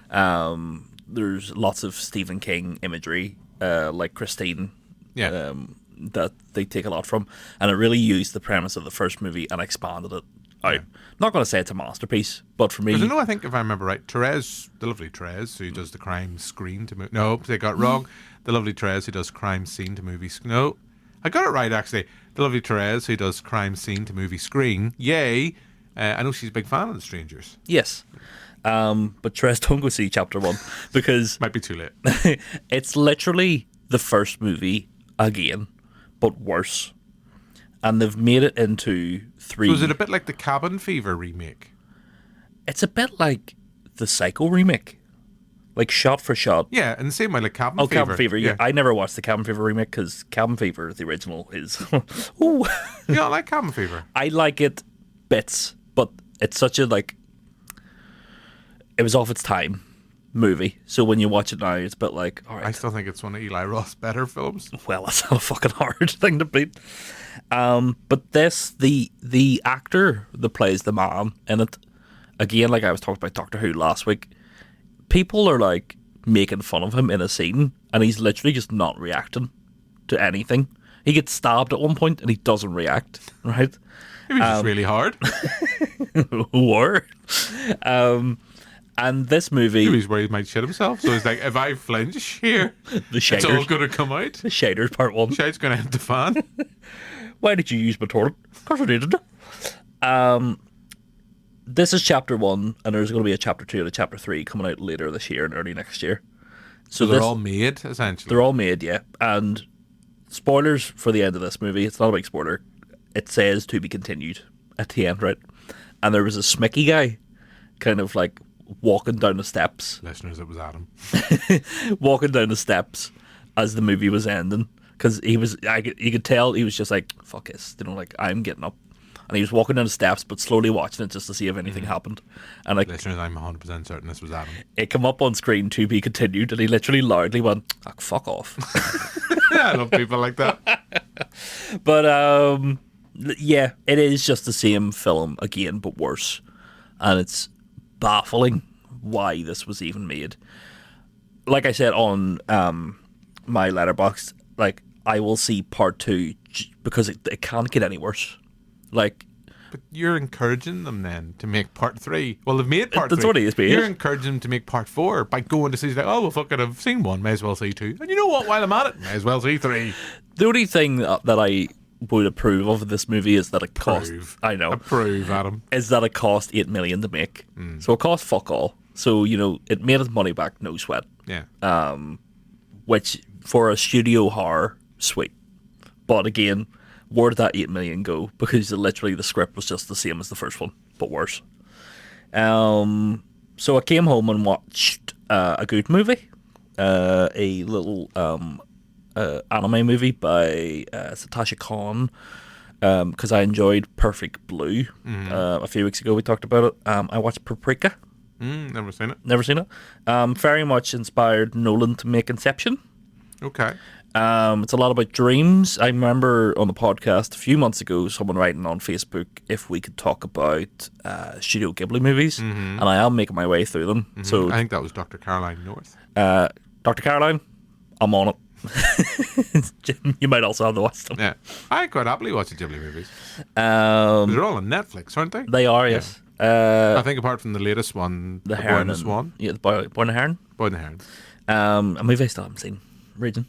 There's lots of Stephen King imagery, like Christine, that they take a lot from. And it really used the premise of the first movie and expanded it out. Yeah. Not going to say it's a masterpiece, but for me... I think, if I remember right, Therese, the lovely Therese, who does the crime screen to movie... No, they got it wrong. The lovely Therese, who does crime scene to movie... No, I got it right, actually. The lovely Therese, who does crime scene to movie screen. Yay! I know she's a big fan of The Strangers. Yes. But Therese, don't go see Chapter 1, because... Might be too late. It's literally the first movie again, but worse. And they've made it into 3... So is it a bit like the Cabin Fever remake? It's a bit like the Psycho remake. Like, shot for shot. Yeah, in the same way like Cabin Fever. Oh, Cabin Fever, yeah. I never watched the Cabin Fever remake, because Cabin Fever, the original, is... Ooh. You don't like Cabin Fever? I like it bits, but it's such a, like... It was off its time movie. So when you watch it now, it's a bit like, all right. I still think it's one of Eli Roth's better films. Well, that's not a fucking hard thing to beat. But this, the actor that plays the man in it, again, like I was talking about Doctor Who last week, people are like making fun of him in a scene, and he's literally just not reacting to anything. He gets stabbed at one point and he doesn't react, right? It was just really hard. Or and this movie... He was worried he might shit himself, so he's like, if I flinch here, it's all going to come out. The Shaders Part 1. Shite's going to hit the fan. Why did you use my toilet? Of course I did. This is Chapter 1, and there's going to be a Chapter 2 and a Chapter 3 coming out later this year and early next year. So they're all made, essentially? They're all made, yeah. And spoilers for the end of this movie. It's not a big spoiler. It says to be continued at the end, right? And there was a smicky guy kind of like walking down the steps. Listeners, it was Adam. Walking down the steps as the movie was ending. Because he was, you could tell he was just like, fuck this, you know, like, I'm getting up. And he was walking down the steps, but slowly watching it just to see if anything happened. And like, listeners, I'm 100% certain this was Adam. It came up on screen to be continued, and he literally loudly went, oh, fuck off. I love people like that. But, yeah, it is just the same film again, but worse. And it's baffling why this was even made. Like I said on my letterbox, like, I will see part 2 because it can't get any worse. Like, but you're encouraging them then to make part 3. Well, they've made part 3. That's what it is, mate. You're encouraging them to make part 4 by going to see, like, oh, well, fuck it, I've seen 1, may as well see 2. And you know what? While I'm at it, may as well see 3. The only thing that I would approve of this movie is that it cost... I know. Approve, Adam. Is that it cost $8 million to make. So it cost fuck all. So, it made its money back, no sweat. Yeah. Which, for a studio horror, sweet. But again, where did that 8 million go? Because literally the script was just the same as the first one, but worse. So I came home and watched a good movie. A little anime movie by Satoshi Kon. Because I enjoyed Perfect Blue. A few weeks ago we talked about it. I watched Paprika. Never seen it. Never seen it. Very much inspired Nolan to make Inception. Okay. It's a lot about dreams. I remember on the podcast a few months ago someone writing on Facebook if we could talk about Studio Ghibli movies, and I am making my way through them. So I think that was Dr. Caroline North. Dr. Caroline, I'm on it. You might also have to watch them. Yeah, I quite happily watch the Ghibli movies. They're all on Netflix, aren't they? They are, yes. I think apart from the latest one, The Boy Heron and the and- Swan. Yeah, the Boy and the Heron. Boy and the Heron. A movie I still haven't seen. Region.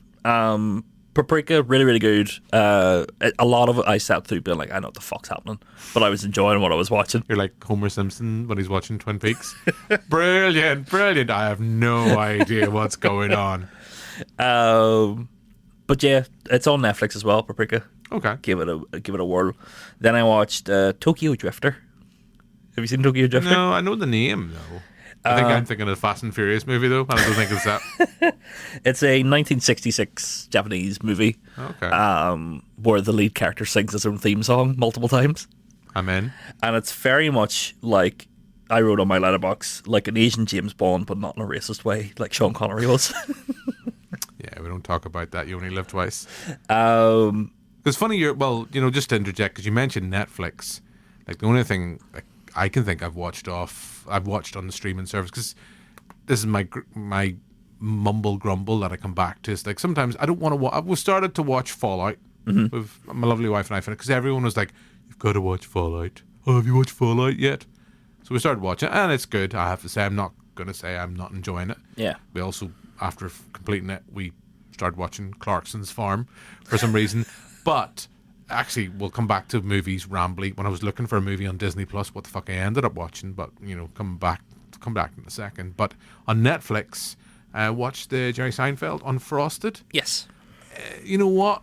Paprika, really, really good. A lot of it I sat through being like, I know what the fuck's happening, but I was enjoying what I was watching. You're like Homer Simpson when he's watching Twin Peaks. Brilliant, brilliant. I have no idea what's going on. But yeah, it's on Netflix as well. Paprika. Okay. Give it a whirl. Then I watched Tokyo Drifter. Have you seen Tokyo Drifter? No, I know the name though. I think I'm thinking of the Fast and Furious movie though, and I don't think it's that. It's a 1966 Japanese movie. Okay. Where the lead character sings his own theme song multiple times. I'm in. And it's very much like I wrote on my letterbox, like an Asian James Bond, but not in a racist way, like Sean Connery was. Yeah, we don't talk about that. You only live twice. Um, It's funny. Just to interject, because you mentioned Netflix. Like the only thing I can think I've watched on the streaming service, because this is my mumble grumble that I come back to. It's like sometimes I don't want to watch. We started to watch Fallout with my lovely wife and I, because everyone was like, "You've got to watch Fallout." Oh, have you watched Fallout yet? So we started watching it, and it's good. I have to say, I'm not going to say I'm not enjoying it. yeah. We also, after completing it, we started watching Clarkson's Farm for some reason. But actually, we'll come back to movies rambly. When I was looking for a movie on Disney Plus, what the fuck I ended up watching, but come back in a second. But on Netflix, watched the Jerry Seinfeld Unfrosted. Yes. You know what?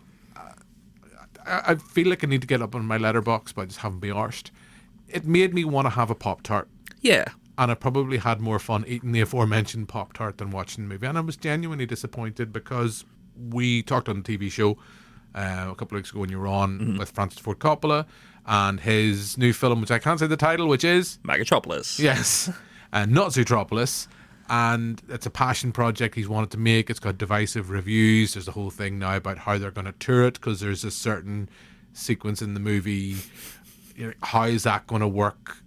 I feel like I need to get up on my letterbox, but I just haven't been arsed. It made me want to have a Pop-Tart. Yeah. And I probably had more fun eating the aforementioned Pop-Tart than watching the movie. And I was genuinely disappointed because we talked on the TV show a couple of weeks ago when you were on with Francis Ford Coppola and his new film, which I can't say the title, which is... Megatropolis. Yes. Not Zootropolis. And it's a passion project he's wanted to make. It's got divisive reviews. There's a whole thing now about how they're going to tour it, because there's a certain sequence in the movie. How is that going to work?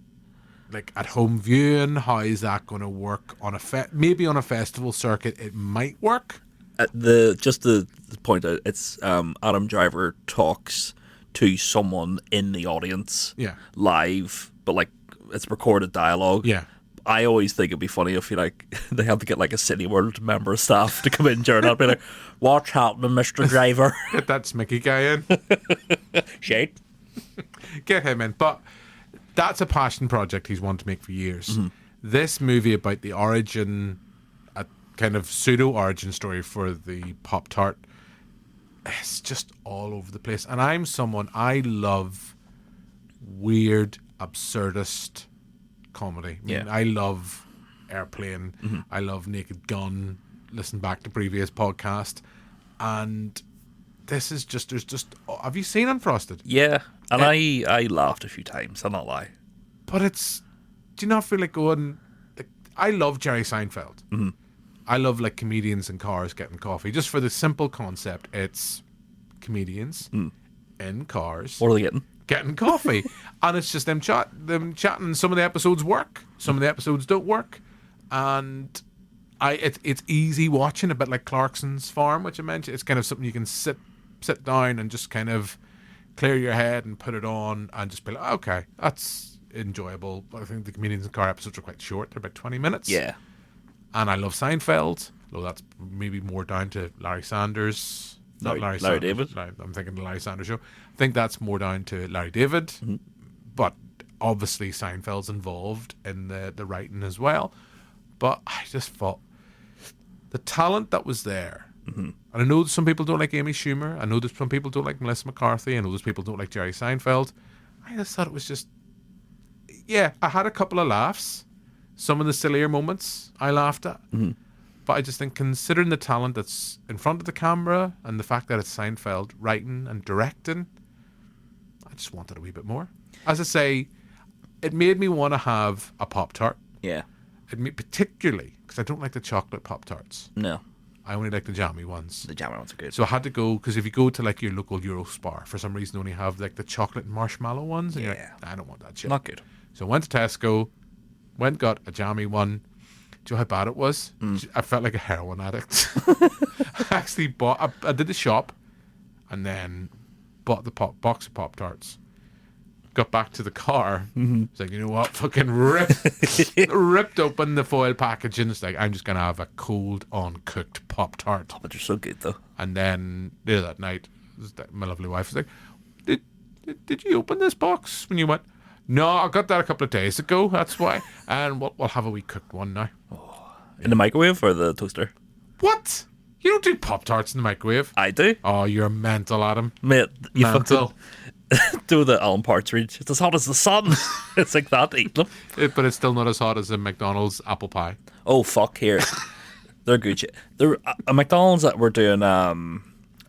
Like at home viewing, how is that going to work on maybe on a festival circuit? It might work. Just to point out, it's Adam Driver talks to someone in the audience, Yeah. live, but like it's recorded dialogue. Yeah. I always think it'd be funny if they had to get like a City World member of staff to come in during that, be like, "What's happening, Mr. Driver?" Get that Smicky guy in. Shade. Get him in. But that's a passion project he's wanted to make for years. This movie about the origin, a kind of pseudo origin story for the Pop-Tart, it's just all over the place. And I love weird, absurdist comedy. I love Airplane. I love Naked Gun. Listen back to previous podcast. And this is just, have you seen Unfrosted? Yeah, and I laughed a few times, I'll not lie. But do you not feel like going, I love Jerry Seinfeld. I love like comedians in cars getting coffee, just for the simple concept. It's comedians in cars. What are they getting? Getting coffee. And it's just them chatting. Some of the episodes work, some of the episodes don't work. And it's easy watching, a bit like Clarkson's Farm, which I mentioned. It's kind of something you can sit down and just kind of clear your head and put it on and just be like, okay, that's enjoyable. I think the comedians in car episodes are quite short. They're about 20 minutes. Yeah. And I love Seinfeld, though that's maybe more down to Larry Sanders. Not Larry Sanders. David. I'm thinking the Larry Sanders show. I think that's more down to Larry David. But obviously Seinfeld's involved in the writing as well. But I just thought the talent that was there. And I know that some people don't like Amy Schumer. I know that some people don't like Melissa McCarthy. I know there's people don't like Jerry Seinfeld. I just thought it was just, yeah, I had a couple of laughs. Some of the sillier moments I laughed at. But I just think, considering the talent that's in front of the camera and the fact that it's Seinfeld writing and directing, I just wanted a wee bit more. As I say, it made me want to have a Pop-Tart. Yeah. Particularly because I don't like the chocolate Pop-Tarts. No. I only like the jammy ones. The jammy ones are good. So I had to go, because if you go to like your local Eurospar, for some reason they only have like the chocolate and marshmallow ones. And you're like, I don't want that shit. Not good. So I went to Tesco, got a jammy one. Do you know how bad it was? I felt like a heroin addict. I actually bought, I did the shop and then bought the box of Pop-Tarts. Got back to the car. It's like, you know what? Fucking ripped open the foil packaging. It's like, I'm just going to have a cold, uncooked Pop-Tart. Oh, but they're so good, though. And then later that night, my lovely wife was like, did you open this box when you went? No, I got that a couple of days ago. That's why. And we'll have a wee cooked one now. In the microwave or the toaster? What? You don't do Pop-Tarts in the microwave? I do. Oh, you're mental, Adam. Mate, you Mental. fucking do the Alan Partridge. It's as hot as the sun. It's like that, eat them. But it's still not as hot as a McDonald's apple pie. Oh, fuck, here. They're good shit. They're a McDonald's that we're doing, I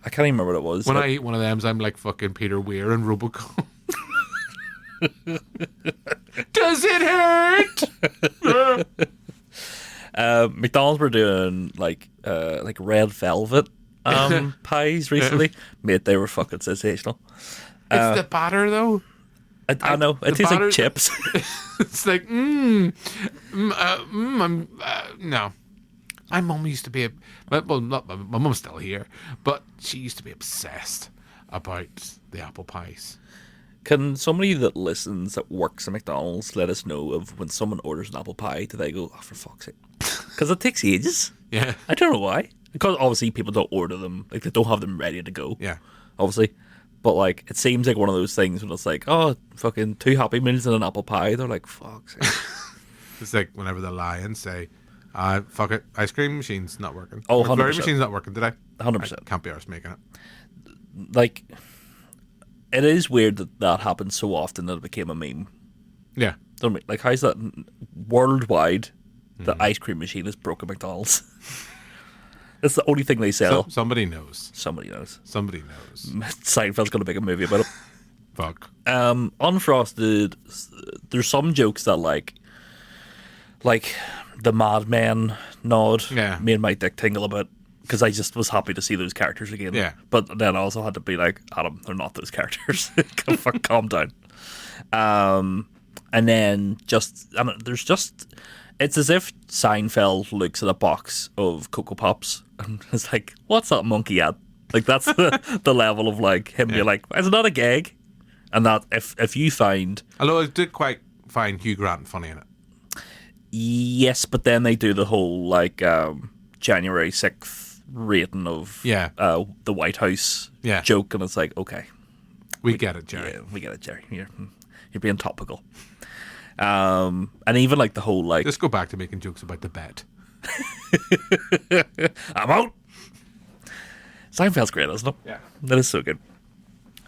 can't even remember what it was. When I eat one of them, I'm like fucking Peter Weir and Robocop. Does it hurt? McDonald's were doing like red velvet pies recently. Mate, they were fucking sensational. It's the batter though. I know. It tastes like chips. It's like, no. My mum used to be, well, not my mum's still here, but she used to be obsessed about the apple pies. Can somebody that listens that works at McDonald's let us know of when someone orders an apple pie, do they go, oh, for fuck's sake? Because it takes ages. Yeah. I don't know why. Because obviously people don't order them, like they don't have them ready to go. Yeah. Obviously. But like, it seems like one of those things when it's like, oh, fucking 2 Happy Meals and an apple pie. They're like, fuck's sake. It's like whenever the Lions say, fuck it, ice cream machine's not working. Oh, Or 100%. Flurry machine's not working today. 100%. I can't be arsed making it. Like, it is weird that happens so often that it became a meme. Yeah. Don't mean, like, how's that worldwide? The ice cream machine is broken McDonald's. That's the only thing they sell. Somebody knows. Somebody knows. Somebody knows. Seinfeld's going to make a movie about it. Fuck. Unfrosted, there's some jokes that like the Mad Men nod made my dick tingle a bit because I just was happy to see those characters again. Yeah. But then I also had to be like, Adam, they're not those characters. Calm down. And then it's as if Seinfeld looks at a box of Cocoa Pops and is like, what's that monkey at? Like, that's the level of like him being like, is it not a gag? And that if you find, Although I did quite find Hugh Grant funny in it. yes, but then they do the whole like January 6th rating of the White House joke, and it's like, okay, we get it, Jerry. Yeah, we get it, Jerry. You're being topical. And even like the whole like, Let's go back to making jokes about the bet. I'm out. Seinfeld's great, isn't it? Yeah. That is so good.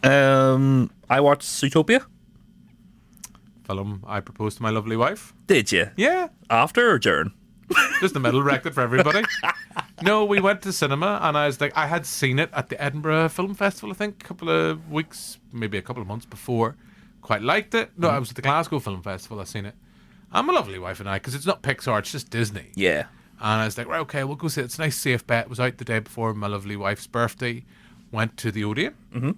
I watched Zootopia. Film I proposed to my lovely wife. Did you? Yeah. After or during? Just the middle, wrecked it for everybody. No, we went to cinema and I was like, I had seen it at the Edinburgh Film Festival, I think, a couple of weeks, maybe a couple of months before. Quite liked it. No, I was at the Glasgow Film Festival, I seen it. And my lovely wife and I, because it's not Pixar, it's just Disney. Yeah. And I was like, right, okay, we'll go see it. It's a nice safe bet. It was out the day before my lovely wife's birthday. Went to the Odeon. Mm-hmm.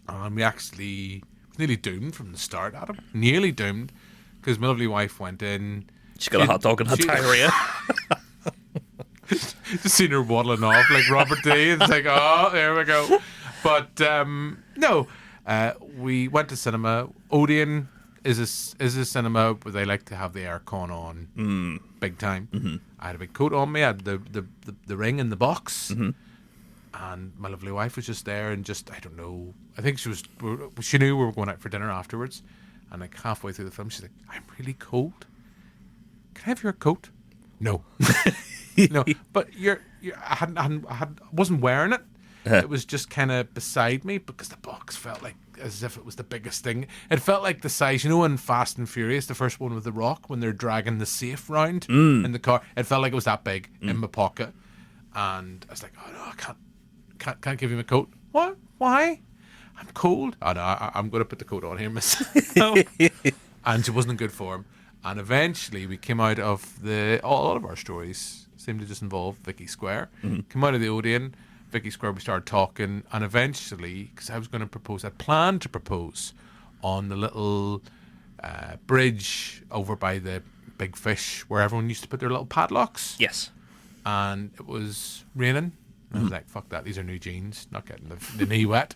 And we actually was nearly doomed from the start, Adam. Nearly doomed. Because my lovely wife went in. She got a hot dog and had diarrhea. Just seen her waddling off like Robert D. It's like, oh, there we go. But no, we went to cinema. Odeon is a cinema where they like to have the aircon on big time. Mm-hmm. I had a big coat on me. I had the ring in the box. Mm-hmm. And my lovely wife was just there and just, I don't know, I think she knew we were going out for dinner afterwards. And like halfway through the film, she's like, I'm really cold. Can I have your coat? No. No, but I wasn't wearing it. It was just kind of beside me because the box felt like as if it was the biggest thing. It felt like the size, you know, in Fast and Furious, the first one with The Rock, when they're dragging the safe round in the car. It felt like it was that big in my pocket, and I was like, "Oh no, I can't give you my coat." What? Why? I'm cold. Oh no, I'm going to put the coat on here myself. And she wasn't in good form. And eventually, we came out of all of our stories seemed to just involve Vicky Square. Came out of the Odeon. Vicky Square, we started talking, and eventually, because I was going to propose, I'd planned to propose on the little bridge over by the Big Fish, where everyone used to put their little padlocks. Yes. And it was raining. And I was like, fuck that, these are new jeans, not getting the knee wet.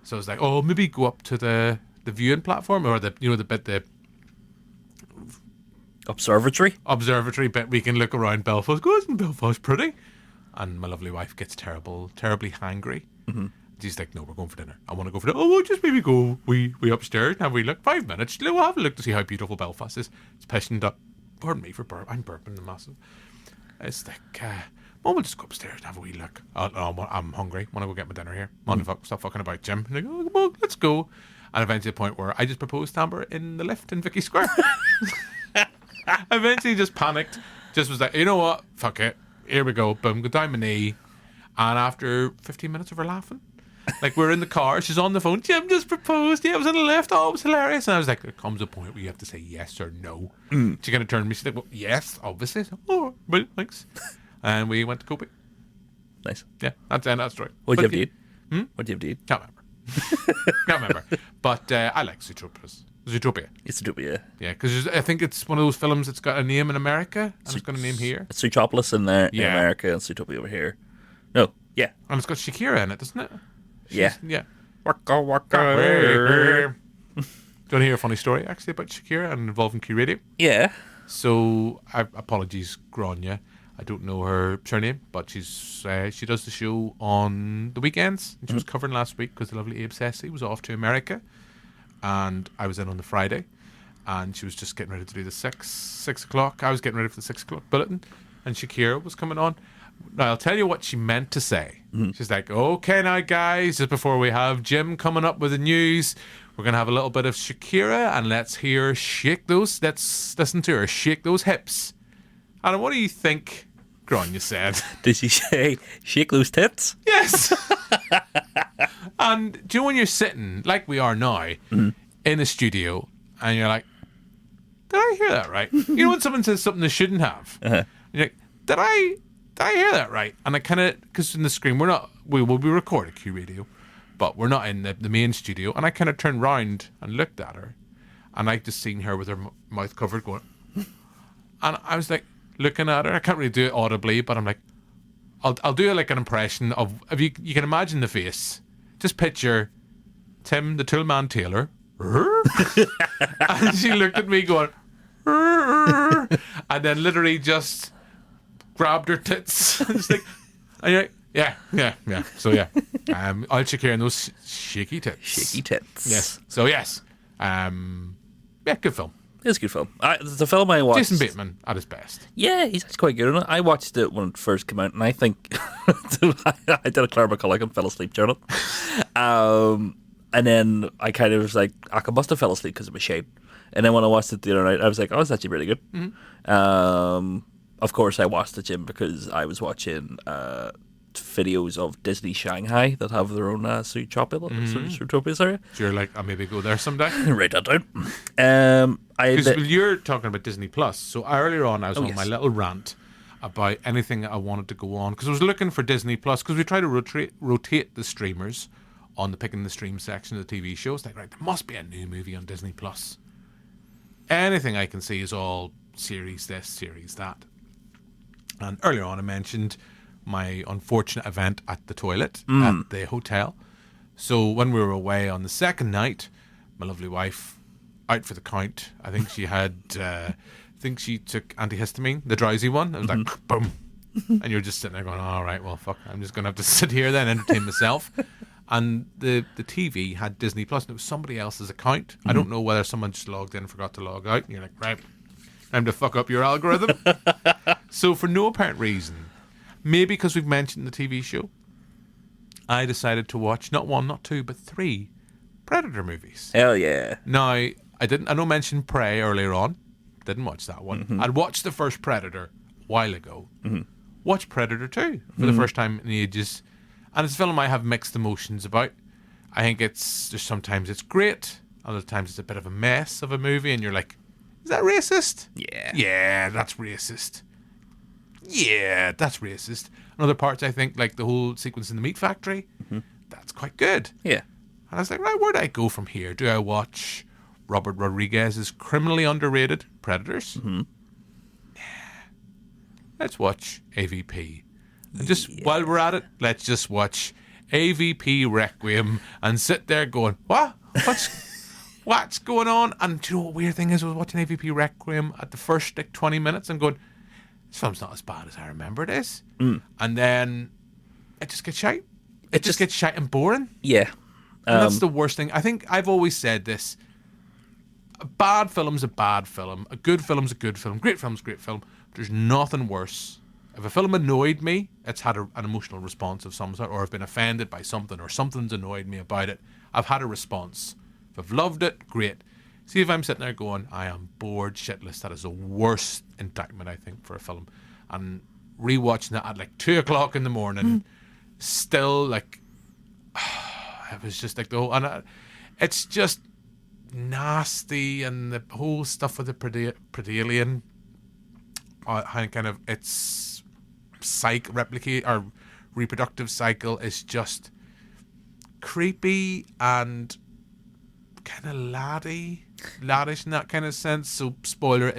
So I was like, oh, maybe go up to the viewing platform, or the observatory bit. We can look around Belfast. Go, isn't Belfast pretty? And my lovely wife gets terribly hangry. She's like, no, we're going for dinner. I want to go for dinner. Oh, we'll just maybe go we upstairs and have we look 5 minutes. We'll have a look to see how beautiful Belfast is. It's pissing up. Pardon me for I'm burping the massive. It's like, Mum, we'll just go upstairs and have a wee look. I'm hungry. Want to go get my dinner here. Stop fucking about, Jim. And they go, oh, come on, let's go. And eventually, the point where I just proposed to Amber in the lift in Vicky Square. Eventually, just panicked. Just was like, you know what? Fuck it. Here we go. Boom. Go down my knee. And after 15 minutes of her laughing, like we're in the car, she's on the phone. Jim just proposed. Yeah, it was in the lift. Oh, it was hilarious. And I was like, there comes a point where you have to say yes or no. She kind of turned to me. She's like, well, yes, obviously. So, oh, brilliant, thanks. And we went to Kobe. Nice. Yeah, that's the end of that story. What did you have to eat? What did you have to eat? Can't remember. But I like Zootopia. It's Zootopia. Yeah, because I think it's one of those films that's got a name in America and it's got a name here. It's Zootropolis in America and Zootopia over here. No, yeah. And it's got Shakira in it, doesn't it? Yeah. Waka waka. Do you want to hear a funny story actually about Shakira and involving Q Radio? Yeah. So, apologies, Grania. I don't know her surname, but she does the show on the weekends. And she was covering last week because the lovely Apes was off to America. And I was in on the Friday. And she was just getting ready to do the 6 o'clock. I was getting ready for the 6 o'clock bulletin. And Shakira was coming on. Now, I'll tell you what she meant to say. She's like, okay now, guys, just before we have Jim coming up with the news, we're going to have a little bit of Shakira. And let's hear her shake those. Let's listen to her shake those hips. And what do you think Grania said? Did she say, shake those tits? Yes. And do you know when you're sitting, like we are now, in a studio, and you're like, did I hear that right? You know when someone says something they shouldn't have? You're like, did I hear that right? And I kind of, because in the screen, we will be recording Q Radio, but we're not in the main studio. And I kind of turned round and looked at her, and I just seen her with her mouth covered going, and I was like, looking at her. I can't really do it audibly, but I'm like, I'll do like an impression of, if you can imagine the face. Just picture Tim the Toolman Taylor. And she looked at me going, and then literally just grabbed her tits. And it's like, and you're like, yeah. So yeah, I'll Shakira and those shaky tits. Shaky tits. Yes. So yes, yeah, good film. It's a good film. The film I watched... Jason Bateman at his best. Yeah, he's actually quite good in it. I watched it when it first came out, and I think... I did a Claire McCulloch and fell asleep during it. And then I kind of was like, I must have fell asleep because of my shape. And then when I watched it the other night, I was like, oh, it's actually really good. Of course, I watched it, Jim, because I was watching videos of Disney Shanghai that have their own Zootopia area. So you're like, I'll maybe go there someday. Write that down. Because you're talking about Disney Plus. So earlier on, I was on my little rant about anything I wanted to go on, because I was looking for Disney Plus, because we try to rotate the streamers on the picking the stream section of the TV shows. Like, right, there must be a new movie on Disney Plus. Anything I can see is all series this, series that. And earlier on, I mentioned my unfortunate event at the toilet at the hotel. So when we were away on the second night, my lovely wife, out for the count, I think she had, I think she took antihistamine, the drowsy one. It was like, boom. And you're just sitting there going, all right, well, fuck, I'm just going to have to sit here then, entertain myself. And the TV had Disney Plus, and it was somebody else's account. I don't know whether someone just logged in and forgot to log out. And you're like, right, Time to fuck up your algorithm. So for no apparent reason, maybe because we've mentioned the TV show, I decided to watch not one, not two, but 3 Predator movies. Hell yeah. Now, I don't mention Prey earlier on. Didn't watch that one. Mm-hmm. I'd watched the first Predator a while ago. Watched Predator 2 for the first time in ages. And it's a film I have mixed emotions about. I think there's sometimes it's great, other times it's a bit of a mess of a movie, and you're like, is that racist? Yeah. Yeah, that's racist. Yeah, that's racist. And other parts, I think, like the whole sequence in the meat factory, that's quite good. Yeah. And I was like, right, where do I go from here? Do I watch Robert Rodriguez's criminally underrated Predators? Yeah. Let's watch AVP. And just while we're at it, let's just watch AVP Requiem and sit there going, what? What's going on? And do you know what weird thing is? I was watching AVP Requiem at the first 20 minutes and going, this film's not as bad as I remember it is. And then it just gets shite. It just gets shite and boring. Yeah. And that's the worst thing. I think I've always said this. A bad film's a bad film. A good film's a good film. Great film's a great film. There's nothing worse. If a film annoyed me, it's had an emotional response of some sort, or I've been offended by something, or something's annoyed me about it. I've had a response. If I've loved it, great. See, if I'm sitting there going, I am bored shitless, that is the worst indictment, I think, for a film. And rewatching it at like 2 o'clock in the morning, still like, it was just like the whole, and it's just nasty, and the whole stuff with the Predalien, kind of its replicate or reproductive cycle is just creepy and kind of laddish in that kind of sense. So spoiler,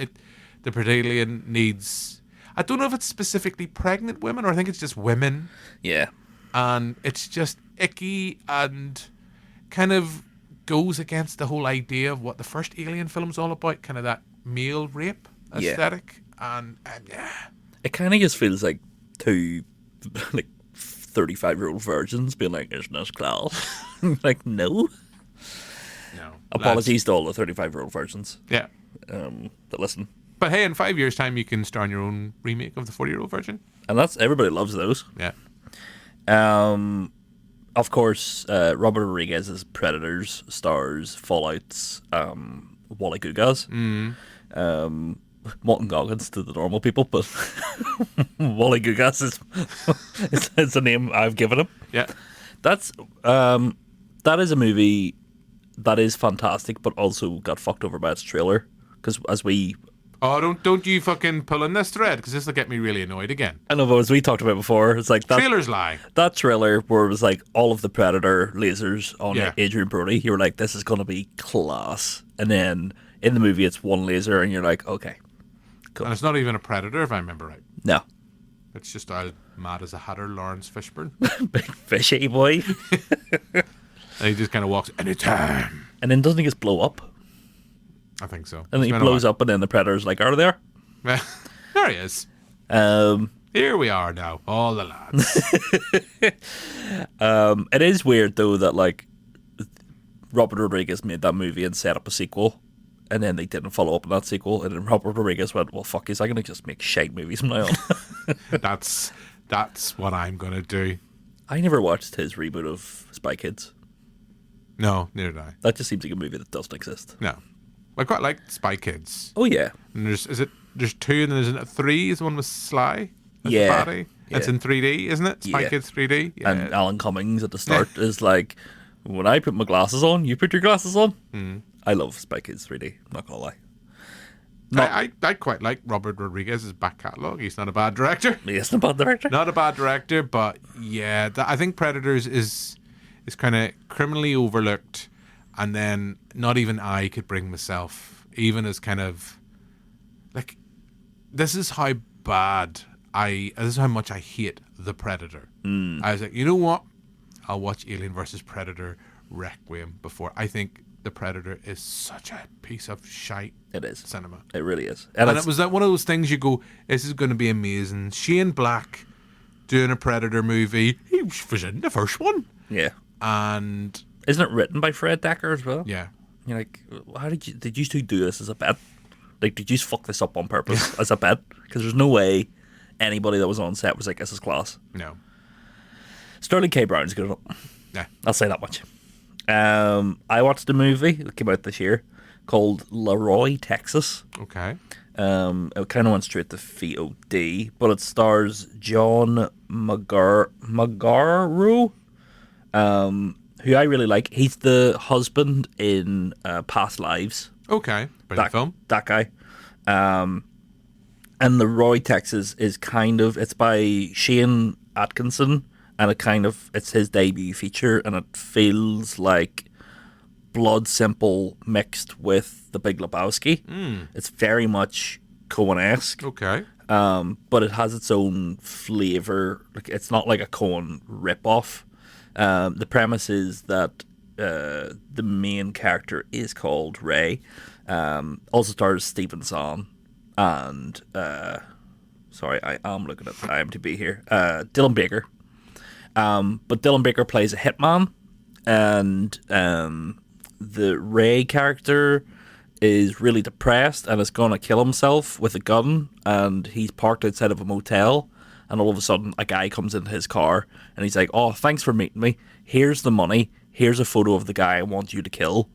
the Predalien needs, I don't know if it's specifically pregnant women, or I think it's just women. Yeah. And it's just icky and kind of goes against the whole idea of what the first Alien film's all about, kind of that male rape aesthetic. And yeah. It kind of just feels like 2 like 35-year-old virgins being like, isn't this class? Like, no. Apologies to all the 35-year-old virgins. Yeah. That listen. But hey, in 5 years' time, you can star in your own remake of the 40-year-old virgin. And that's, everybody loves those. Yeah. Of course, Robert Rodriguez's Predators stars Fallout's Wally Gugas. Morton Goggins to the normal people, but Wally Gugas is the name I've given him. Yeah. That's that is a movie that is fantastic, but also got fucked over by its trailer. Because as we... Oh, don't you fucking pull in this thread, because this will get me really annoyed again. I know, but as we talked about before, it's like that... Trailers lie. That trailer where it was like all of the Predator lasers on Yeah. Adrian Brody, you were like, this is going to be class. And then in the movie, it's one laser, and you're like, okay, cool. And it's not even a Predator, if I remember right. No. It's just all mad as a hatter, Lawrence Fishburne. Big fishy boy. And he just kind of walks, anytime. And then doesn't he just blow up? I think so. And then It's he been a blows while. up, and then the Predator's like, are there? There he is. Um, Here we are now, all the lads. it is weird, though, that, like, Robert Rodriguez made that movie and set up a sequel, and then they didn't follow up on that sequel, and then Robert Rodriguez went, well, fuck, is I going to just make shite movies from now on? That's what I'm going to do. I never watched his reboot of Spy Kids. No, neither did I. That just seems like a movie that doesn't exist. No. I quite like Spy Kids. Oh, yeah. And there's 2 and then there's 3 is the one with Sly. That's Yeah. the baddie. Yeah. It's in 3D, isn't it? Spy Yeah. Kids 3D. Yeah. And Alan Cummings at the start is like, when I put my glasses on, you put your glasses on. I love Spy Kids 3D, not gonna lie. I quite like Robert Rodriguez's back catalogue. He's not a bad director. He isn't a bad director. Not a bad director, but yeah, I think Predators is kind of criminally overlooked, and then not even I could bring myself, even as kind of like, this is how much I hate the Predator. I was like, you know what? I'll watch Alien vs. Predator Requiem before. I think the Predator is such a piece of shite. It is. Cinema. It really is. And it was one of those things you go, this is going to be amazing. Shane Black doing a Predator movie. He was in the first one. Yeah. And isn't it written by Fred Decker as well? yeah. You're like, how did you two do this as a bet? Like, did you just fuck this up on purpose as a bit? Because there's no way anybody that was on set was like, this is class. No. Sterling K. Brown's good at it. Yeah. I'll say that much. I watched a movie that came out this year called Leroy, Texas. Okay. It kind of went straight to VOD, but it stars John Magaro, who I really like. He's the husband in Past Lives. Okay. Brilliant film. That guy. And Leroy, Texas is it's by Shane Atkinson, and it's his debut feature, and it feels like Blood Simple mixed with The Big Lebowski. It's very much Coen-esque. Okay. But it has its own flavor. Like, it's not like a Coen ripoff. The premise is that the main character is called Ray. Also stars Stephen Zahn and sorry, I am looking at IMDb here. Dylan Baker. But Dylan Baker plays a hitman, and the Ray character is really depressed and is going to kill himself with a gun, and he's parked outside of a motel, and all of a sudden a guy comes into his car and he's like, oh, thanks for meeting me, here's the money, here's a photo of the guy I want you to kill,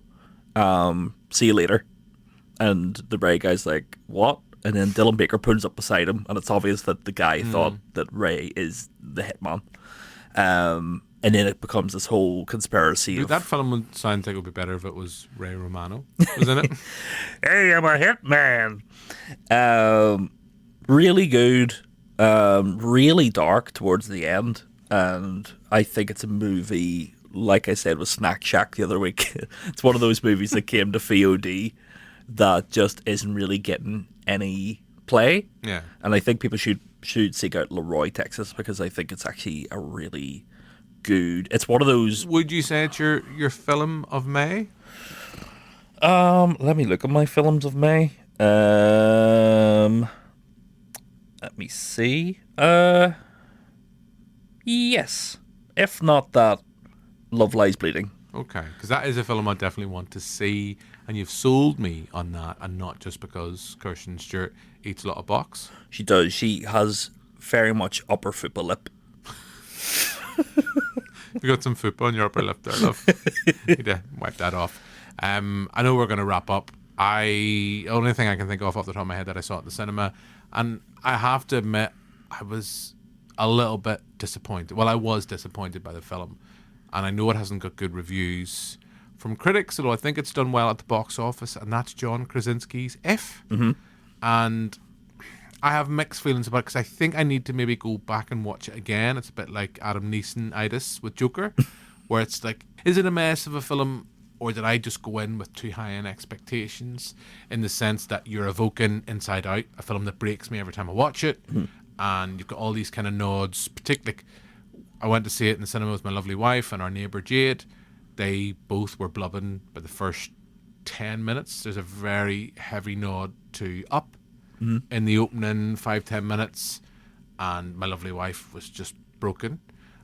see you later. And the Ray guy's like, what? And then Dylan Baker pulls up beside him, and it's obvious that the guy thought that Ray is the hitman. And then it becomes this whole conspiracy. Dude, that film would sound like it would be better if it was Ray Romano, wasn't it? Hey, I'm a hitman. Really good. Really dark towards the end. And I think it's a movie, like I said with Snack Shack the other week, it's one of those movies that came to VOD that just isn't really getting any play. Yeah. And I think people should seek out Leroy, Texas, because I think it's actually a really good. It's one of those. Would you say it's your film of May? Let me look at my films of May. Let me see. Yes. If not that, Love Lies Bleeding. Okay, because that is a film I definitely want to see, and you've sold me on that, and not just because Kirsten Stewart eats a lot of box. She does. She has very much upper football lip. You got some football on your upper lip there, love. Need to wipe that off. I know we're going to wrap up. Only thing I can think of off the top of my head that I saw at the cinema, and I have to admit, I was a little bit disappointed. Well, I was disappointed by the film, and I know it hasn't got good reviews from critics, although I think it's done well at the box office, and that's John Krasinski's If. Mm-hmm. And I have mixed feelings about it, because I think I need to maybe go back and watch it again. It's a bit like Adam Neeson-itis with Joker, where it's like, is it a mess of a film, or did I just go in with too high an expectations, in the sense that you're evoking Inside Out, a film that breaks me every time I watch it, and you've got all these kind of nods, particularly, I went to see it in the cinema with my lovely wife and our neighbour Jade. They both were blubbing by the first 10 minutes. There's a very heavy nod to Up in the opening 5-10 minutes, and my lovely wife was just broken.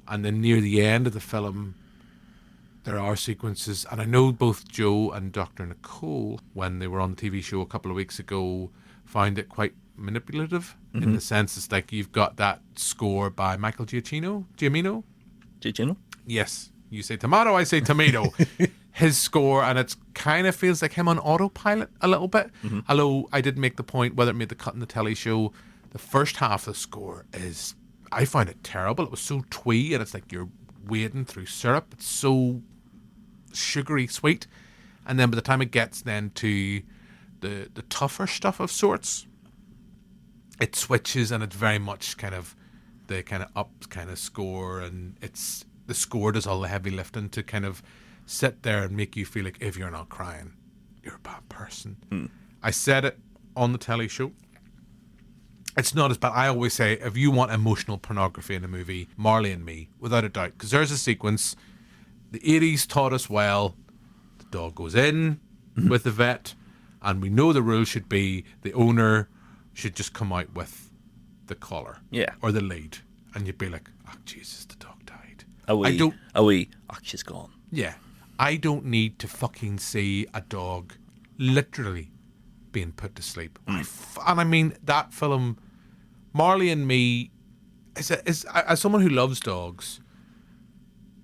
And then near the end of the film, there are sequences, and I know both Joe and Dr. Nicole, when they were on the TV show a couple of weeks ago, found it quite manipulative, in the sense it's like you've got that score by Michael Giacchino? Giacchino? Yes. You say tomato, I say tomato. His score, and it kind of feels like him on autopilot a little bit. Although I did make the point, whether it made the cut in the telly show, the first half of the score is, I find it terrible. It was so twee, and it's like you're wading through syrup. It's so sugary sweet. And then by the time it gets then to the tougher stuff of sorts, it switches, and it's very much kind of the kind of Up kind of score, and it's the score does all the heavy lifting to kind of sit there and make you feel like if you're not crying, you're a bad person. I said it on the telly show. It's not as bad. I always say, if you want emotional pornography in a movie, Marley and Me, without a doubt, because there's a sequence. The 80s taught us well. The dog goes in with the vet, and we know the rule should be the owner should just come out with the collar, or the lead, and you'd be like, oh Jesus, the dog died. She's gone. Yeah, I don't need to fucking see a dog literally being put to sleep. And I mean, that film, Marley and Me, is as someone who loves dogs,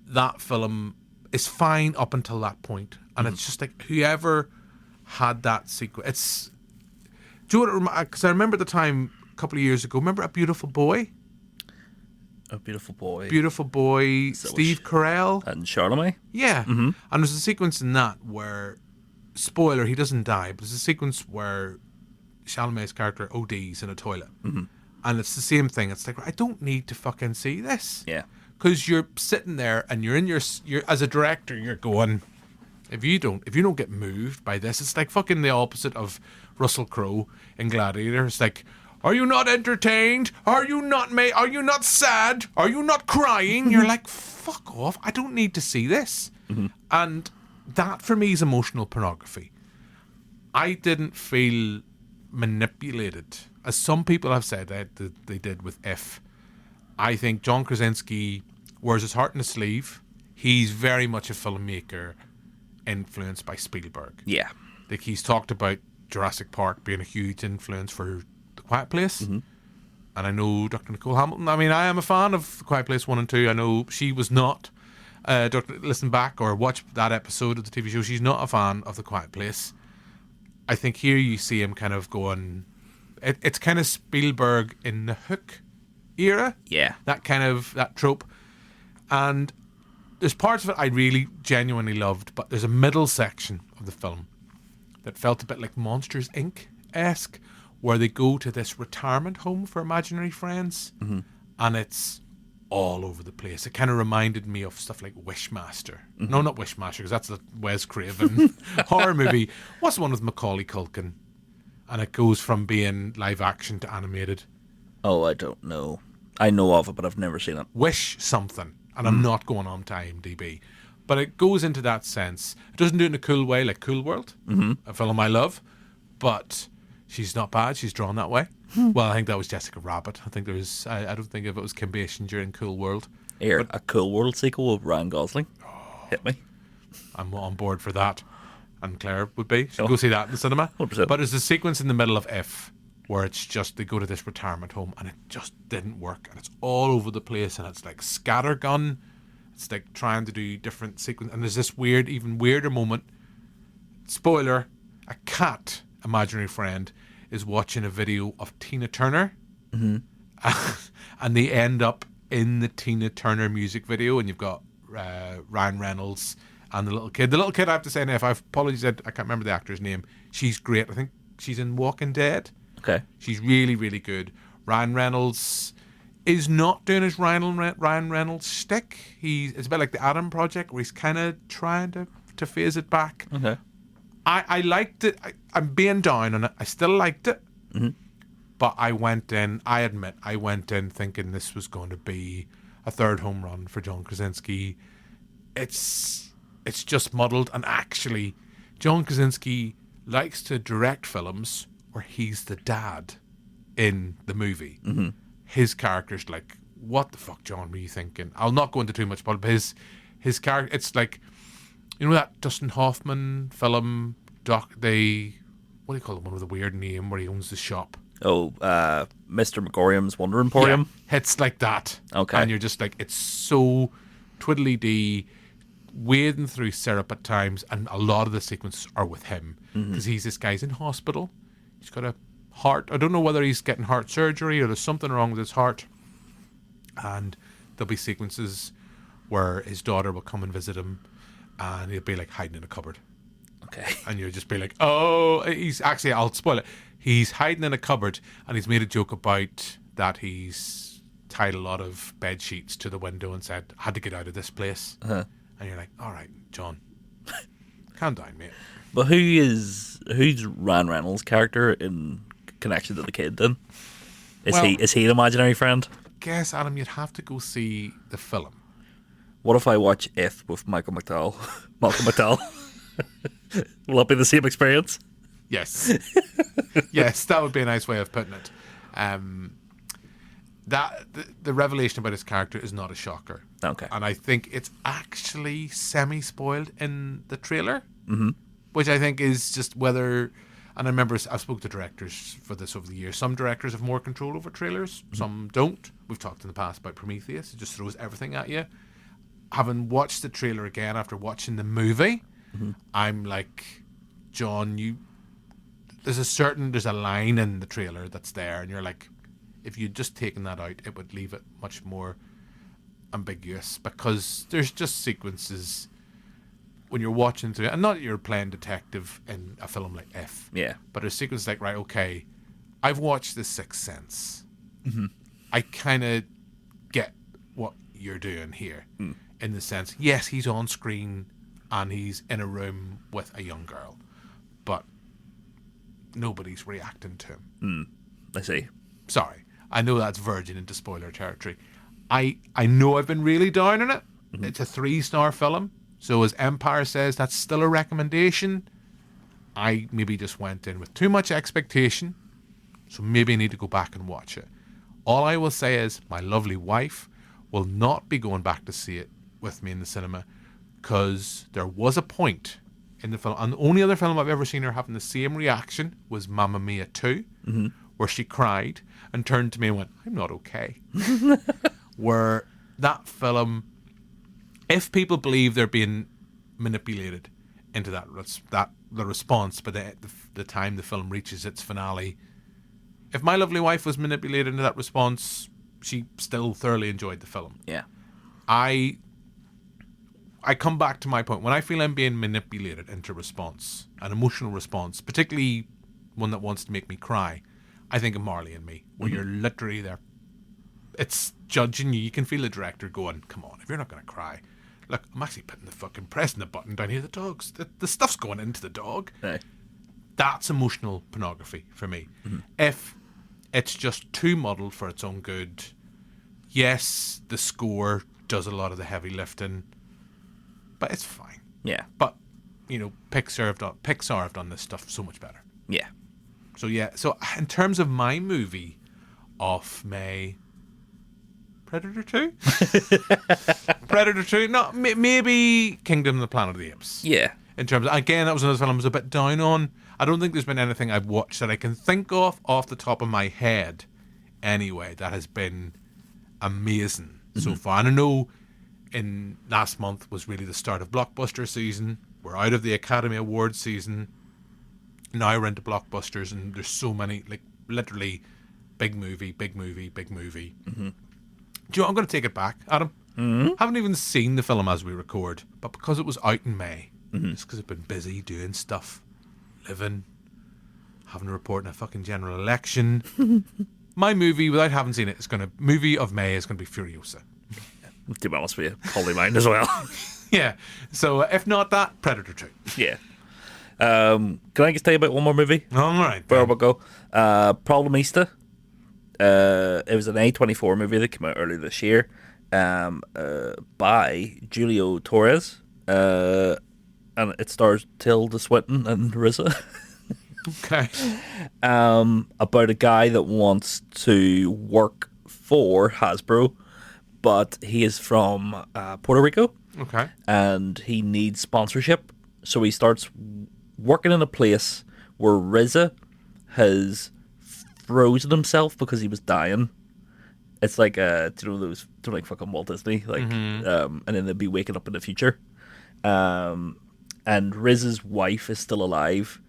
that film is fine up until that point. And it's just like, whoever had that sequence, it's... Do you know what it because I remember the time, a couple of years ago, remember A Beautiful Boy? A Beautiful Boy. Beautiful Boy, Steve Carell. And Charlemagne. Yeah. And there's a sequence in that where, spoiler, he doesn't die, but there's a sequence where Chalamet's character ODs in a toilet. And it's the same thing. It's like, I don't need to fucking see this. Yeah. Because you're sitting there and you're in you're as a director, you're going, if you don't get moved by this, it's like fucking the opposite of Russell Crowe in Gladiator. It's like, are you not entertained? Are you not Are you not sad? Are you not crying? You're like, fuck off. I don't need to see this. And that for me is emotional pornography. I didn't feel manipulated, as some people have said that they did with If. I think John Krasinski wears his heart in his sleeve. He's very much a filmmaker influenced by Spielberg. Yeah. Like, he's talked about Jurassic Park being a huge influence for The Quiet Place. And I know Dr. Nicole Hamilton. I mean, I am a fan of The Quiet Place 1 and 2. I know she was not. Listen back or watch that episode of the TV show. She's not a fan of The Quiet Place. I think here you see him kind of going... It's kind of Spielberg in the Hook era. Yeah. That trope. And there's parts of it I really genuinely loved, but there's a middle section of the film that felt a bit like Monsters, Inc.-esque, where they go to this retirement home for imaginary friends, and it's all over the place. It kind of reminded me of stuff like Wishmaster. No, not Wishmaster, because that's a Wes Craven horror movie. What's the one with Macaulay Culkin? And it goes from being live action to animated. Oh, I don't know. I know of it, but I've never seen it. Wish something. And I'm not going on to IMDb. But it goes into that sense. It doesn't do it in a cool way like Cool World, a film I love. But she's not bad. She's drawn that way. Well, I think that was Jessica Rabbit. I think there was... I don't think if it was Kim Basinger in Cool World. Here, a Cool World sequel with Ryan Gosling. Hit me. I'm on board for that. And Claire would be. She'll go see that in the cinema. 100%. But there's a sequence in the middle of If where it's just they go to this retirement home and it just didn't work. And it's all over the place and it's like scattergun. It's like trying to do different sequences. And there's this weird, even weirder moment. Spoiler, a cat, imaginary friend, is watching a video of Tina Turner. And they end up in the Tina Turner music video and you've got Ryan Reynolds and the little kid. The little kid, I have to say, and if I've apologies, I can't remember the actor's name. She's great. I think she's in Walking Dead. Okay. She's really, really good. Ryan Reynolds is not doing his Ryan Reynolds shtick. It's a bit like the Adam Project, where he's kind of trying to phase it back. Okay. I liked it. I'm being down on it. I still liked it. But I admit, I went in thinking this was going to be a third home run for John Krasinski. It's just muddled. And actually, John Krasinski likes to direct films where he's the dad in the movie. His character's like, what the fuck, John, were you thinking? I'll not go into too much, but his character, it's like, you know that Dustin Hoffman film, what do you call the one with a weird name where he owns the shop? Oh, Mr. McGorium's Wonder Emporium? Yeah, it's like that. Okay. And you're just like, it's so twiddly-dee, wading through syrup at times, and a lot of the sequences are with him. Because this guy's in hospital. He's got a heart. I don't know whether he's getting heart surgery or there's something wrong with his heart. And there'll be sequences where his daughter will come and visit him and he'll be like hiding in a cupboard. Okay. And you'll just be like, oh, I'll spoil it. He's hiding in a cupboard and he's made a joke about that he's tied a lot of bed sheets to the window and said, I had to get out of this place. And you're like, all right, John, calm down, mate. But who's Ryan Reynolds' character in connection to the kid then? Is he an imaginary friend? Guess, Adam, you'd have to go see the film. What if I watch If with Michael McDowell? Malcolm McDowell? Will it be the same experience? Yes. Yes, that would be a nice way of putting it. The revelation about his character is not a shocker. Okay. And I think it's actually semi-spoiled in the trailer, which I think is just whether... And I remember I've spoken to directors for this over the years. Some directors have more control over trailers, some don't. We've talked in the past about Prometheus. It just throws everything at you. Having watched the trailer again after watching the movie, I'm like, John, there's a line in the trailer that's there, and you're like, if you'd just taken that out, it would leave it much more ambiguous, because there's just sequences when you're watching through, and not that you're playing detective in a film like F, but there's sequences like, right, okay, I've watched The Sixth Sense. I kind of get what you're doing here, in the sense, yes, he's on screen and he's in a room with a young girl, but nobody's reacting to him. I see. Sorry, I know that's verging into spoiler territory. I know I've been really down on it. It's a 3-star film. So as Empire says, that's still a recommendation. I maybe just went in with too much expectation. So maybe I need to go back and watch it. All I will say is my lovely wife will not be going back to see it with me in the cinema, because there was a point in the film, and the only other film I've ever seen her having the same reaction was Mamma Mia 2, where she cried and turned to me and went, I'm not okay. Where that film, if people believe they're being manipulated into the response by the time the film reaches its finale, if my lovely wife was manipulated into that response, she still thoroughly enjoyed the film. Yeah. I come back to my point. When I feel I'm being manipulated into response, an emotional response, particularly one that wants to make me cry, I think of Marley and Me, where you're literally there. It's judging you. You can feel the director going, come on, if you're not going to cry. Look, I'm actually pressing the button down here. The dog's, the stuff's going into the dog. Hey. That's emotional pornography for me. If it's just too muddled for its own good, yes, the score does a lot of the heavy lifting, but it's fine. Yeah. But, Pixar have done this stuff so much better. Yeah. So in terms of my movie of May, Predator 2? Predator 2? No, maybe Kingdom of the Planet of the Apes. Yeah. In terms of, again, that was another film I was a bit down on. I don't think there's been anything I've watched that I can think of off the top of my head anyway that has been amazing so far. And I know in last month was really the start of blockbuster season. We're out of the Academy Awards season. Now we're into blockbusters, and there's so many, like, literally big movie. Do you know, I'm going to take it back, Adam. Haven't even seen the film as we record, but because it was out in May, just because I've been busy doing stuff, living, having to report in a fucking general election, my movie, without having seen it, movie of May is going to be Furiosa. To be honest with you, probably mine as well. Yeah. So if not that, Predator 2. Yeah. Can I just tell you about one more movie? All right. Where we'll go. Problemista. It was an A24 movie that came out earlier this year, by Julio Torres, and it stars Tilda Swinton and RZA. Okay. About a guy that wants to work for Hasbro, but he is from Puerto Rico. Okay. And he needs sponsorship, so he starts working in a place where RZA has frozen himself because he was dying. It's like those like fucking Walt Disney, like, and then they'd be waking up in the future. And RZA's wife is still alive.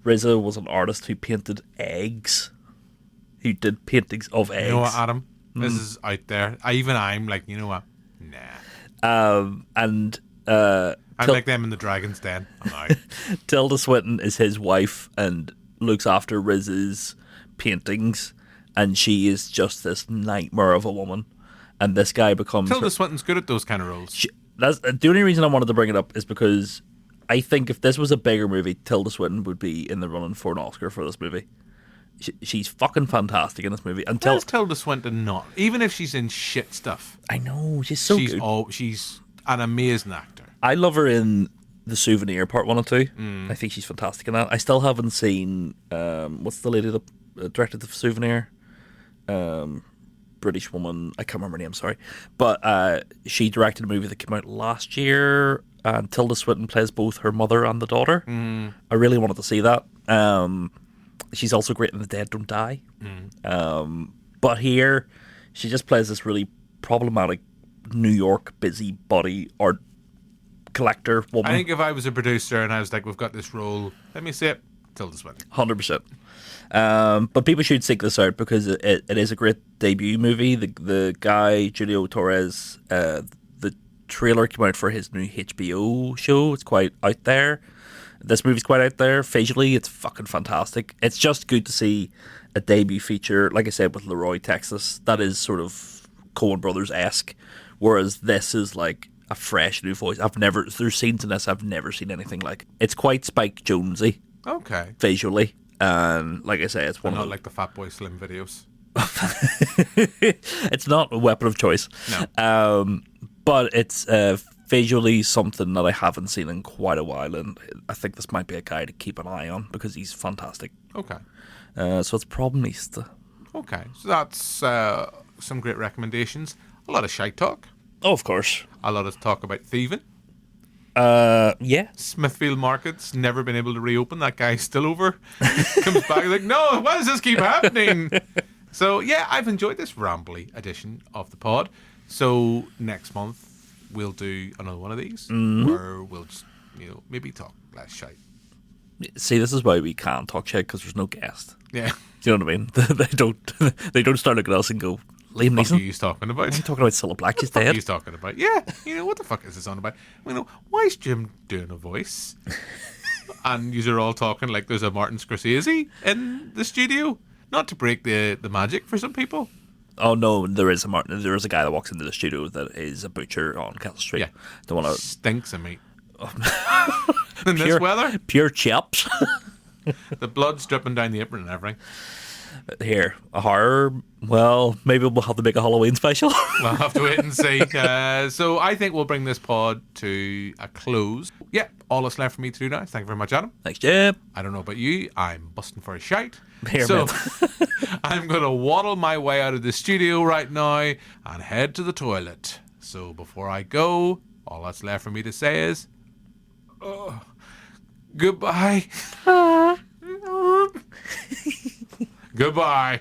RZA was an artist who painted eggs. Who did paintings of eggs. You know what, Adam? This is out there. I'm like, you know what? Nah. I'm like them in the Dragon's Den. I'm out. Tilda Swinton is his wife and looks after RZA's paintings, and she is just this nightmare of a woman. And this guy becomes Tilda Swinton's good at those kind of roles. That's the only reason I wanted to bring it up, is because I think if this was a bigger movie, Tilda Swinton would be in the running for an Oscar for this movie. She's fucking fantastic in this movie. Why is Tilda Swinton not? Even if she's in shit stuff. I know, she's so good. She's an amazing actor. I love her in The Souvenir Part 1 and 2. I think she's fantastic in that. I still haven't seen what's the lady that directed The Souvenir? British woman. I can't remember her name, sorry. But she directed a movie that came out last year and Tilda Swinton plays both her mother and the daughter. I really wanted to see that. She's also great in The Dead Don't Die. But here, she just plays this really problematic New York busybody art collector woman. I think if I was a producer and I was like, we've got this role, let me see it, Tilda Swinton. 100%. But people should seek this out because it is a great debut movie. The guy, Julio Torres, the trailer came out for his new HBO show. It's quite out there. This movie's quite out there. Visually, it's fucking fantastic. It's just good to see a debut feature, like I said, with Leroy Texas. That is sort of Coen Brothers-esque, whereas this is like a fresh new voice. There's scenes in this I've never seen anything like. It's quite Spike Jonze. Okay. Visually. And like I say, it's one Not of like the Fatboy Slim videos. It's not a weapon of choice. No. But it's visually something that I haven't seen in quite a while, and I think this might be a guy to keep an eye on because he's fantastic. Okay. So it's Probenista. Okay. So that's some great recommendations. A lot of shite talk. Oh, of course. A lot of talk about thieving. Yeah. Smithfield Market's never been able to reopen. That guy's still over. Comes back like, no, why does this keep happening? So, yeah, I've enjoyed this rambly edition of the pod. So, next month, we'll do another one of these where we'll just, maybe talk less shite. See, this is why we can't talk shit because there's no guest. Yeah. Do you know what I mean? They don't start looking at us and go, Liam What Neeson? are you talking about? What are you talking about? Cilla Black is What dead. are you talking about? Yeah. What the fuck is this on about? Why is Jim doing a voice? And you're all talking like there's a Martin Scorsese in the studio? Not to break the magic for some people. Oh no, there is a guy that walks into the studio that is a butcher on Castle Street. Yeah. Don't want to Stinks of meat. In this weather? Pure chops. The blood's dripping down the apron and everything. Here, a horror. Well, maybe we'll have to make a Halloween special. We'll have to wait and see. So I think we'll bring this pod to a close. Yeah, all that's left for me to do now. Thank you very much, Adam. Thanks, Jim. I don't know about you. I'm busting for a shite. Here, so man. I'm going to waddle my way out of the studio right now and head to the toilet. So before I go, all that's left for me to say is goodbye. Goodbye.